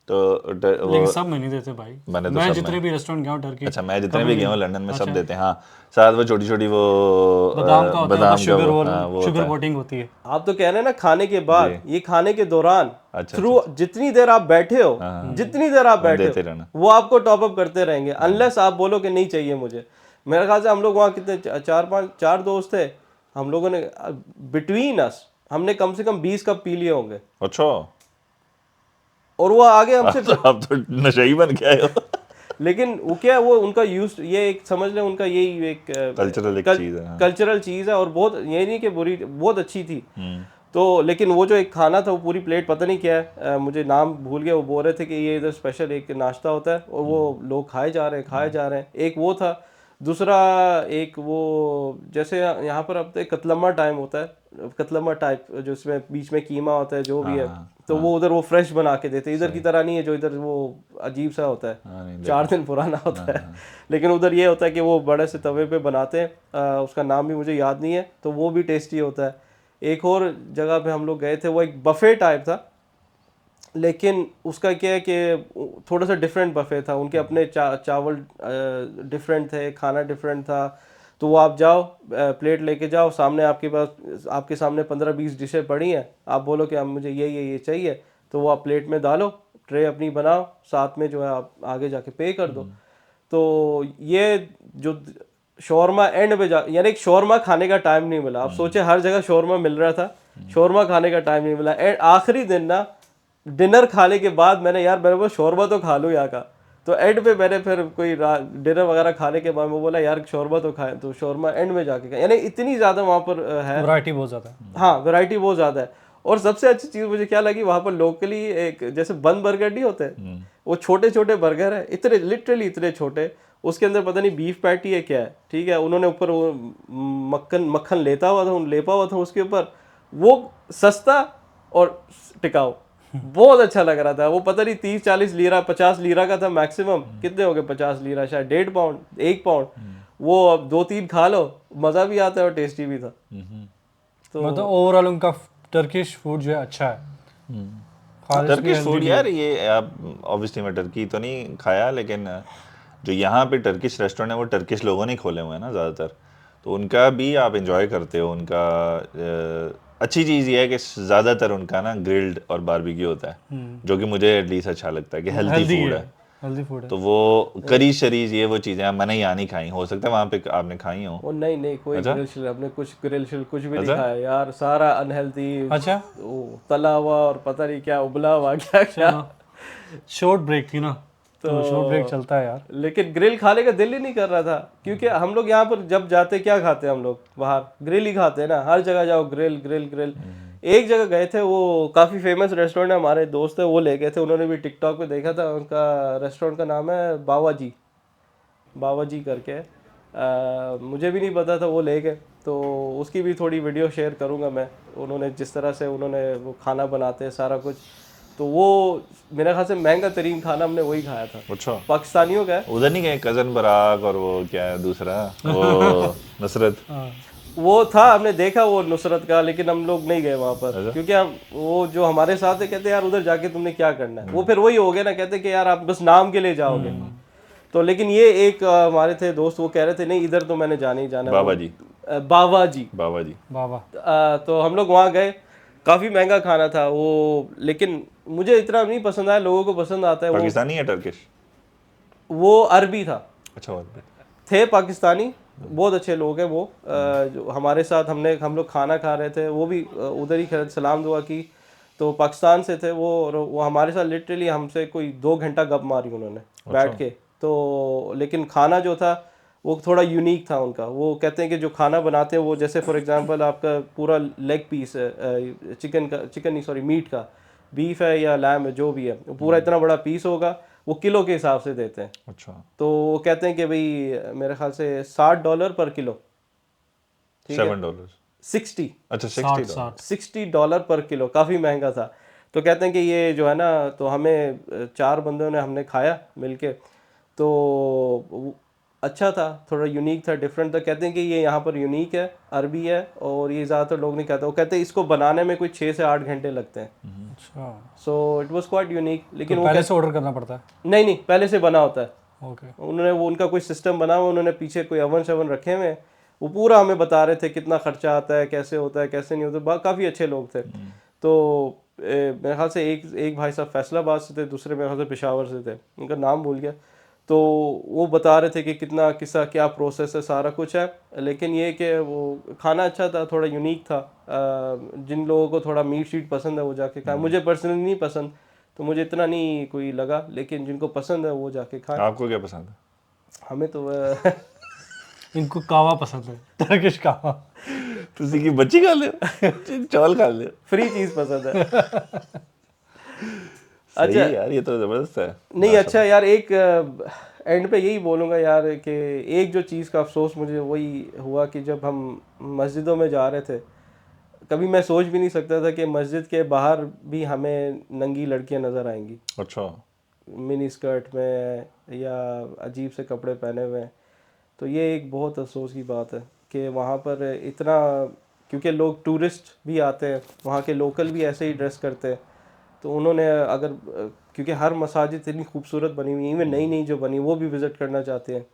तो लेकिन सब में नहीं देते भाई। मैंने तो मैं सब जितने भी रेस्टोरेंट गया हूँ टर्की, अच्छा, मैं जितने भी गया हूँ लंदन में सब देते हैं। हाँ, साथ वो छोटी छोटी वो बादाम का होता है, बादाम शुगर हाँ, वो शुगर होता है। कोटिंग होती है। आप तो कह रहे हैं ना खाने के बाद, ये खाने के दौरान अच्छा, थ्रू जितनी देर आप बैठे हो, जितनी देर आप बैठे देते हो रहना। वो आपको टॉप अप करते रहेंगे, अनलेस आप बोलो कि नहीं चाहिए मुझे। मेरे ख्याल से हम लोग वहाँ कितने 4 दोस्त थे, हम लोगों ने बिटवीन अस हमने कम से कम 20 कप पी लिए होंगे, अच्छा, और वो आगे हमसे आप तो नशेई बन के आए हो। लेकिन वो क्या है, वो उनका यूज, ये एक समझ लें उनका यही एक कल्चरल एक चीज है। हाँ। कल्चरल चीज़ है, और बहुत ये नहीं कि बुरी, बहुत अच्छी थी। तो लेकिन वो जो एक खाना था वो पूरी प्लेट पता नहीं क्या है, मुझे नाम भूल गया, वो बोल रहे थे कि ये इधर स्पेशल एक नाश्ता होता है, और वो लोग खाए जा रहे हैं। एक वो था, दूसरा एक वो जैसे यहाँ पर अब तो कतलम्मा टाइम होता है, कतलम्मा टाइप, जो इसमें बीच में कीमा होता है जो भी है, तो वो उधर वो फ्रेश बना के देते हैं, इधर की तरह नहीं है जो इधर वो अजीब सा होता है, 4 दिन पुराना होता है। लेकिन उधर ये होता है कि वो बड़े से तवे पे बनाते हैं, उसका नाम भी मुझे याद नहीं है, तो वो भी टेस्टी होता है। एक और जगह पे हम लोग गए थे, वो एक बफे टाइप था, लेकिन उसका क्या है कि थोड़ा सा डिफरेंट बफे था, उनके अपने चावल डिफरेंट थे, खाना डिफरेंट था। तो वो आप जाओ, प्लेट लेके जाओ, सामने आपके सामने 15-20 डिशें पड़ी हैं, आप बोलो कि अब मुझे ये चाहिए, तो वो आप प्लेट में डालो, ट्रे अपनी बनाओ, साथ में जो है आप आगे जाके पे कर दो। तो ये जो शौरमा एंड में यानी एक शौरमा खाने का टाइम नहीं मिला। आप सोचे हर जगह शौरमा मिल रहा था, शौरमा खाने का टाइम नहीं मिला। एंड आखिरी दिन ना, डिनर खाने के बाद मैंने यार मेरे को शौरमा तो खा लूँ यहाँ का, तो एंड पे मैंने फिर कोई डिनर वगैरह खाने के बाद मैं बोला यार शौरमा तो खाएं, तो शौरमा एंड में जाके खाएं। यानी इतनी ज़्यादा वहाँ पर है, वैरायटी बहुत ज़्यादा है। हाँ वैरायटी बहुत ज़्यादा है। और सबसे अच्छी चीज़ मुझे क्या लगी, वहाँ पर लोकली एक जैसे बन बर्गर नहीं होते, वो छोटे छोटे बर्गर है, इतने लिटरली इतने छोटे, उसके अंदर पता नहीं बीफ पैटी है क्या है, ठीक है, उन्होंने ऊपर वो मक्खन लेता हुआ था उसके ऊपर, वो सस्ता और टिकाऊ, बहुत अच्छा लग रहा था। वो पता नहीं 30-40 लीरा 50 लीरा का था मैक्सिमम, कितने हो गए 50 लीरा, शायद 1.5 पाउंड 1 पाउंड, वो अब 2-3 खा लो, मज़ा भी आता है और टेस्टी भी था। तो मतलब ओवरऑल उनका टर्किश फूड जो है अच्छा है। खालिश भी टर्किश healthy फूड भी यार, ये आप ऑब्वियसली मैं टर्की तो नहीं खाया, लेकिन जो यहाँ पे टर्किश रेस्टोरेंट है वो टर्किश लोगों ने खोले हुए हैं ना ज़्यादातर, तो उनका भी आप इंजॉय करते हो। उनका अच्छी चीज़ ये है कि ज़्यादातर उनका ना ग्रिल्ड और बारबेक्यू होता है, जो कि मुझे एटलीस्ट अच्छा लगता है कि हेल्दी फूड है। हेल्दी फूड है। तो वो करी शरीज ये वो चीज़ें मैंने यहाँ नहीं खाई, हो सकता है वहाँ पे आपने खाई हो। वो नहीं कोई अच्छा? ग्रिल शिल हमने कुछ ग्रिल शिल कुछ भी नहीं अच्छा? खाया यार, सारा अनहेल्दी, अच्छा, वो तला हुआ और पता नहीं क्या उबला हुआ क्या क्या। शॉर्ट ब्रेक थी ना, तो शॉर्ट ब्रेक चलता है यार। लेकिन ग्रिल खाने का दिल ही नहीं कर रहा था, क्योंकि हम लोग यहाँ पर जब जाते क्या खाते हैं, हम लोग बाहर ग्रिल ही खाते हैं ना, हर जगह जाओ ग्रिल ग्रिल ग्रिल। एक जगह गए थे, वो काफ़ी फेमस रेस्टोरेंट है, हमारे दोस्त है वो ले गए थे, उन्होंने भी टिकटॉक पे देखा था, उनका रेस्टोरेंट का नाम है बावाजी करके, मुझे भी नहीं पता था, वो ले गए, तो उसकी भी थोड़ी वीडियो शेयर करूँगा मैं। उन्होंने जिस तरह से उन्होंने वो खाना बनाते हैं सारा कुछ, तो वो मेरे ख्याल से महंगा तरीन खाना हमने वही खाया था, अच्छा, पाकिस्तानियों का है। उधर नहीं गए कज़न बराक और वो क्या है दूसरा वो नुसरत? वो था, हमने देखा वो नुसरत का, लेकिन हम लोग नहीं गए वहाँ पर, अच्छा। क्योंकि हम वो जो हमारे साथ है कहते यार उधर जाके तुमने क्या करना है, वो फिर वही हो गया ना, कहते कि यार आप बस नाम के लिए जाओगे। तो लेकिन ये एक हमारे थे दोस्त, वो कह रहे थे नहीं इधर तो मैंने जाना ही जाना है, बाबा जी, बाबा जी। बाबा जी। बाबा। तो हम लोग वहाँ गए, काफ़ी महंगा खाना था वो, लेकिन मुझे इतना नहीं पसंद आया, लोगों को पसंद आता है। पाकिस्तानी या टर्किश? वो अरबी था, अच्छा, और भी। थे पाकिस्तानी, बहुत अच्छे लोग हैं वो। जो हमारे साथ हम लोग खाना खा रहे थे, वो भी उधर ही खैर सलाम दुआ की, तो पाकिस्तान से थे वो, और वो हमारे साथ लिटरली हमसे कोई 2 घंटा गप मारी उन्होंने बैठ के। तो लेकिन खाना जो था वो थोड़ा यूनिक था उनका। वो कहते हैं कि जो खाना बनाते हैं वो, जैसे फॉर एग्जांपल आपका पूरा लेग पीस है चिकन नहीं सॉरी मीट का, बीफ है या लैम है जो भी है, वो पूरा इतना बड़ा पीस होगा, वो किलो के हिसाब से देते हैं। अच्छा, तो वो कहते हैं कि भाई मेरे ख्याल से $60 पर किलो, $7। 60 अच्छा, $60 $60 पर किलो, काफ़ी महंगा था। तो कहते हैं कि ये जो है ना, तो हमें 4 बंदों ने हमने खाया मिलके, तो अच्छा था, थोड़ा यूनिक था, डिफरेंट था। कहते हैं कि ये यहाँ पर यूनिक है, अरबी है, और ये ज़्यादातर लोग नहीं कहते। वो कहते हैं इसको बनाने में कोई 6 से 8 घंटे लगते हैं। अच्छा, so it was quite unique. लेकिन तो वो पहले से ऑर्डर करना पड़ता है? नहीं पहले से बना होता है। ओके। उन्होंने वो उनका कोई सिस्टम बना हुआ, उन्होंने पीछे कोई अवन शवन रखे हुए हैं, वो पूरा हमें बता रहे थे कितना खर्चा आता है, कैसे होता है कैसे नहीं होता। काफ़ी अच्छे लोग थे। तो मेरे ख्याल से एक भाई साहब फैसलाबाद से थे, दूसरे मेरे ख्याल से पेशावर से थे, उनका नाम भूल गया। तो वो बता रहे थे कि कितना किस्सा क्या प्रोसेस है, सारा कुछ है। लेकिन ये कि वो खाना अच्छा था, थोड़ा यूनिक था। जिन लोगों को थोड़ा मीट शीट पसंद है वो जाके खाएं, मुझे पर्सनली नहीं पसंद, तो मुझे इतना नहीं कोई लगा, लेकिन जिनको पसंद है वो जाके खाएं। आपको क्या पसंद है? हमें तो इनको कावा पसंद है, टर्किश कावा। तुसी की बच्ची खा ले चावल खा ले, फ्री चीज़ पसंद है। अच्छा यार, ये तो जबरदस्त है। नहीं अच्छा यार, एक एंड पे यही बोलूँगा यार कि एक जो चीज़ का अफसोस मुझे वही हुआ कि जब हम मस्जिदों में जा रहे थे, कभी मैं सोच भी नहीं सकता था कि मस्जिद के बाहर भी हमें नंगी लड़कियां नज़र आएंगी, अच्छा, मिनी स्कर्ट में या अजीब से कपड़े पहने हुए हैं। तो ये एक बहुत अफसोस की बात है कि वहाँ पर इतना, क्योंकि लोग टूरिस्ट भी आते हैं, वहाँ के लोकल भी ऐसे ही ड्रेस करते हैं, तो उन्होंने अगर क्योंकि हर मसाजिद इतनी खूबसूरत बनी हुई, इवन नई नई जो बनी वो भी विज़िट करना चाहते हैं,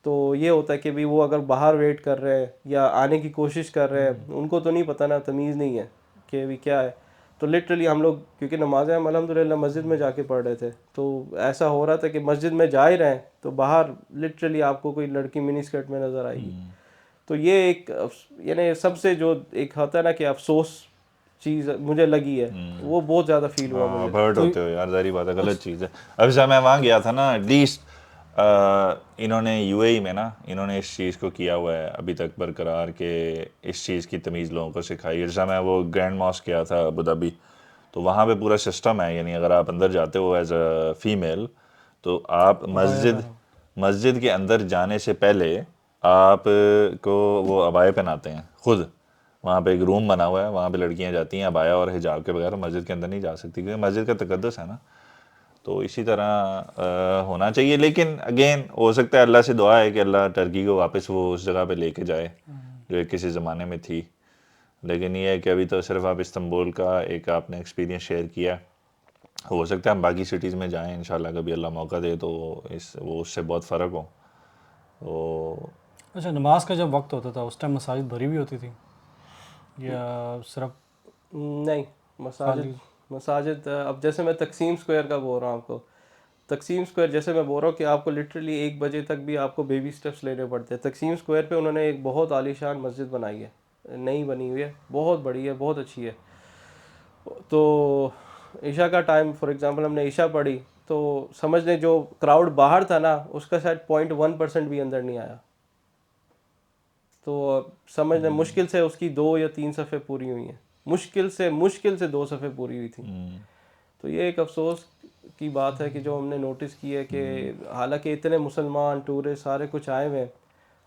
तो ये होता है कि भाई वो अगर बाहर वेट कर रहे हैं या आने की कोशिश कर रहे हैं, उनको तो नहीं पता ना, तमीज़ नहीं है कि भी क्या है। तो लिटरली हम लोग क्योंकि नमाज़ें हम अल्हम्दुलिल्लाह मस्जिद में जाके पढ़ रहे थे, तो ऐसा हो रहा था कि मस्जिद में जा ही रहे हैं तो बाहर लिटरली आपको कोई लड़की मिनी स्कर्ट में नज़र आएगी। तो ये एक यानी सबसे जो एक होता है ना कि अफसोस चीज़ मुझे लगी है, वो बहुत ज़्यादा फील हुआ मुझे। हर्ट होते हो यार, जारी बात है, गलत चीज़ है। अभी जब मैं वहाँ गया था ना, एटलीस्ट इन्होंने यूएई में ना इन्होंने इस चीज़ को किया हुआ है अभी तक बरकरार के इस चीज़ की तमीज़ लोगों को सिखाई है। जैसा मैं वो ग्रैंड मॉस्क गया था अबू धाबी, तो वहाँ पे पूरा सिस्टम है, यानी अगर आप अंदर जाते हो एज अ फीमेल तो आप अबाया मस्जिद पहनो। मस्जिद के अंदर जाने से पहले आप को वो अबाया पहनाते हैं खुद। वहाँ पे एक रूम बना हुआ है, वहाँ पे लड़कियाँ जाती हैं अबाया और हिजाब के बगैर मस्जिद के अंदर नहीं जा सकती, क्योंकि मस्जिद का तकद्दुस है ना। तो इसी तरह होना चाहिए, लेकिन अगेन हो सकता है अल्लाह से दुआ है कि अल्लाह टर्की को वापस वो उस जगह पे लेके जाए जो एक किसी ज़माने में थी। लेकिन ये है कि अभी तो सिर्फ आप इस्तांबुल का एक आपने एक्सपीरियंस शेयर किया, हो सकता है हम बाकी सिटीज़ में जाएं इंशाल्लाह, कभी अल्लाह मौका दे तो वो उससे बहुत फ़र्क हो। तो अच्छा, नमाज का जब वक्त होता था उस टाइम मसाजिद भरी हुई होती थी या सिर्फ नहीं, मसाजिद खाली? मसाजिद अब जैसे मैं तकसीम स्क्वायर का बोल रहा हूँ आपको, तकसीम स्क्वायर जैसे मैं बोल रहा हूँ कि आपको लिटरली 1 बजे तक भी आपको बेबी स्टेप्स लेने पड़ते हैं। तकसीम स्क्वायर पे उन्होंने एक बहुत आलीशान मस्जिद बनाई है, नई बनी हुई है, बहुत बड़ी है, बहुत अच्छी है। तो ईशा का टाइम फॉर एग्जांपल हमने ईशा पढ़ी, तो समझ लें जो क्राउड बाहर था ना उसका शायद 0.1% भी अंदर नहीं आया। तो समझ लें मुश्किल से उसकी 2 या 3 सफ़े पूरी हुई हैं, मुश्किल से 2 सफ़े पूरी हुई थी। तो ये एक अफसोस की बात है कि जो हमने नोटिस की है कि हालांकि इतने मुसलमान टूरिस्ट सारे कुछ आए हुए हैं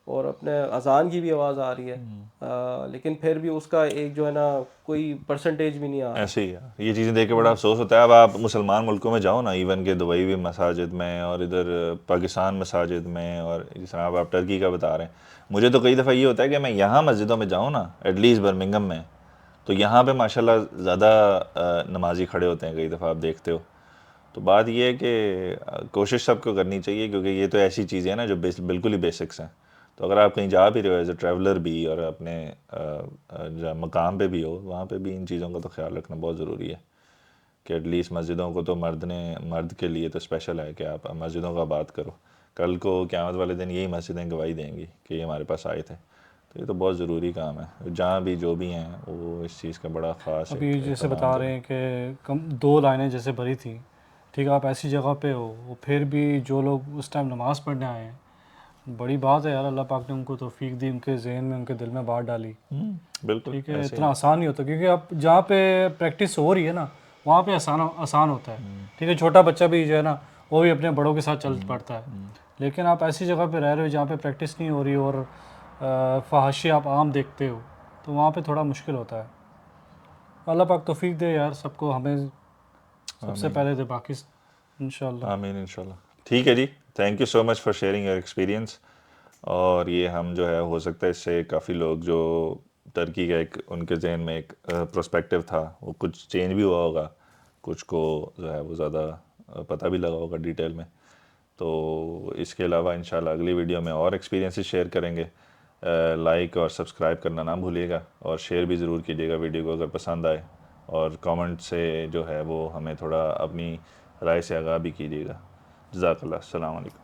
और अपने अजान की भी आवाज़ आ रही है, लेकिन फिर भी उसका एक जो है ना कोई परसेंटेज भी नहीं आ रहा। ऐसे ही है, ये चीज़ें देख के बड़ा अफसोस होता है। अब आप मुसलमान मुल्कों में जाओ ना, इवन के दुबई भी मसाजिद में और इधर पाकिस्तान मसाजिद में, और जिस तरह आप टर्की का बता रहे हैं, मुझे तो कई दफ़ा ये होता है कि मैं यहाँ मस्जिदों में जाऊँ ना, एटलीस्ट बर्मिंघम में, तो यहाँ पे माशाल्लाह ज़्यादा नमाजी खड़े होते हैं, कई दफ़ा आप देखते हो। तो बात ये है कि कोशिश सबको करनी चाहिए, क्योंकि ये तो ऐसी चीज़ें हैं ना जो बिल्कुल ही बेसिक्स हैं। तो अगर आप कहीं जा भी रहे हो एज ए ट्रैवलर भी, और अपने जहाँ मकाम पे भी हो, वहाँ पे भी इन चीज़ों का तो ख्याल रखना बहुत ज़रूरी है कि एटलीस्ट मस्जिदों को तो मर्द के लिए तो स्पेशल है कि आप मस्जिदों का बात करो। कल को क़यामत वाले दिन यही मस्जिदें गवाही देंगी कि ये हमारे पास आए थे। तो ये तो बहुत ज़रूरी काम है, जहाँ भी जो भी हैं वो इस चीज़ का बड़ा ख़ास अभी एक जैसे एहतमाम बता रहे करें। हैं कि कम 2 लाइनें जैसे भरी थी, ठीक है, आप ऐसी जगह पे हो, वो फिर भी जो लोग उस टाइम नमाज़ पढ़ने आए हैं, बड़ी बात है यार, अल्लाह पाक ने उनको तौफीक दी, उनके जहन में उनके दिल में बात डाली। बिल्कुल ठीक है, ऐसे ही इतना आसान नहीं होता, क्योंकि आप जहाँ पे प्रैक्टिस हो रही है ना वहाँ पे आसान आसान होता है। ठीक है, छोटा बच्चा भी जो है ना वो भी अपने बड़ों के साथ चल पड़ता है। लेकिन आप ऐसी जगह पे रह रहे हो जहाँ पे प्रैक्टिस नहीं हो रही और फहाशी आप आम देखते हो, तो वहाँ पे थोड़ा मुश्किल होता है। अल्लाह पाक तौफीक दे यार सबको, हमें सबसे आमीन पहले दे, बाकी इंशाल्लाह। आमीन इंशाल्लाह। ठीक है जी, thank you so much for sharing your experience. और ये हम जो है हो सकता है इससे काफ़ी लोग जो टर्की का एक उनके जहन में एक प्रोस्पेक्टिव था वो कुछ चेंज भी हुआ होगा, कुछ को जो है वो ज़्यादा पता भी लगा होगा डिटेल में। तो इसके अलावा इंशाल्लाह अगली वीडियो में और एक्सपीरियंसेस शेयर करेंगे। लाइक और सब्सक्राइब करना ना भूलिएगा, और शेयर भी ज़रूर कीजिएगा वीडियो को अगर पसंद आए, और कमेंट से जो है वो हमें थोड़ा अपनी राय से आगाह भी कीजिएगा। जज़ाकल्लाह, अस्सलाम वालेकुम।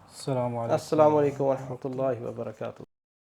अस्सलाम वालेकुम अस्सलाम वालेकुम वरहमतुल्लाह। वरहमतुल्लाहि वबरकातुहू।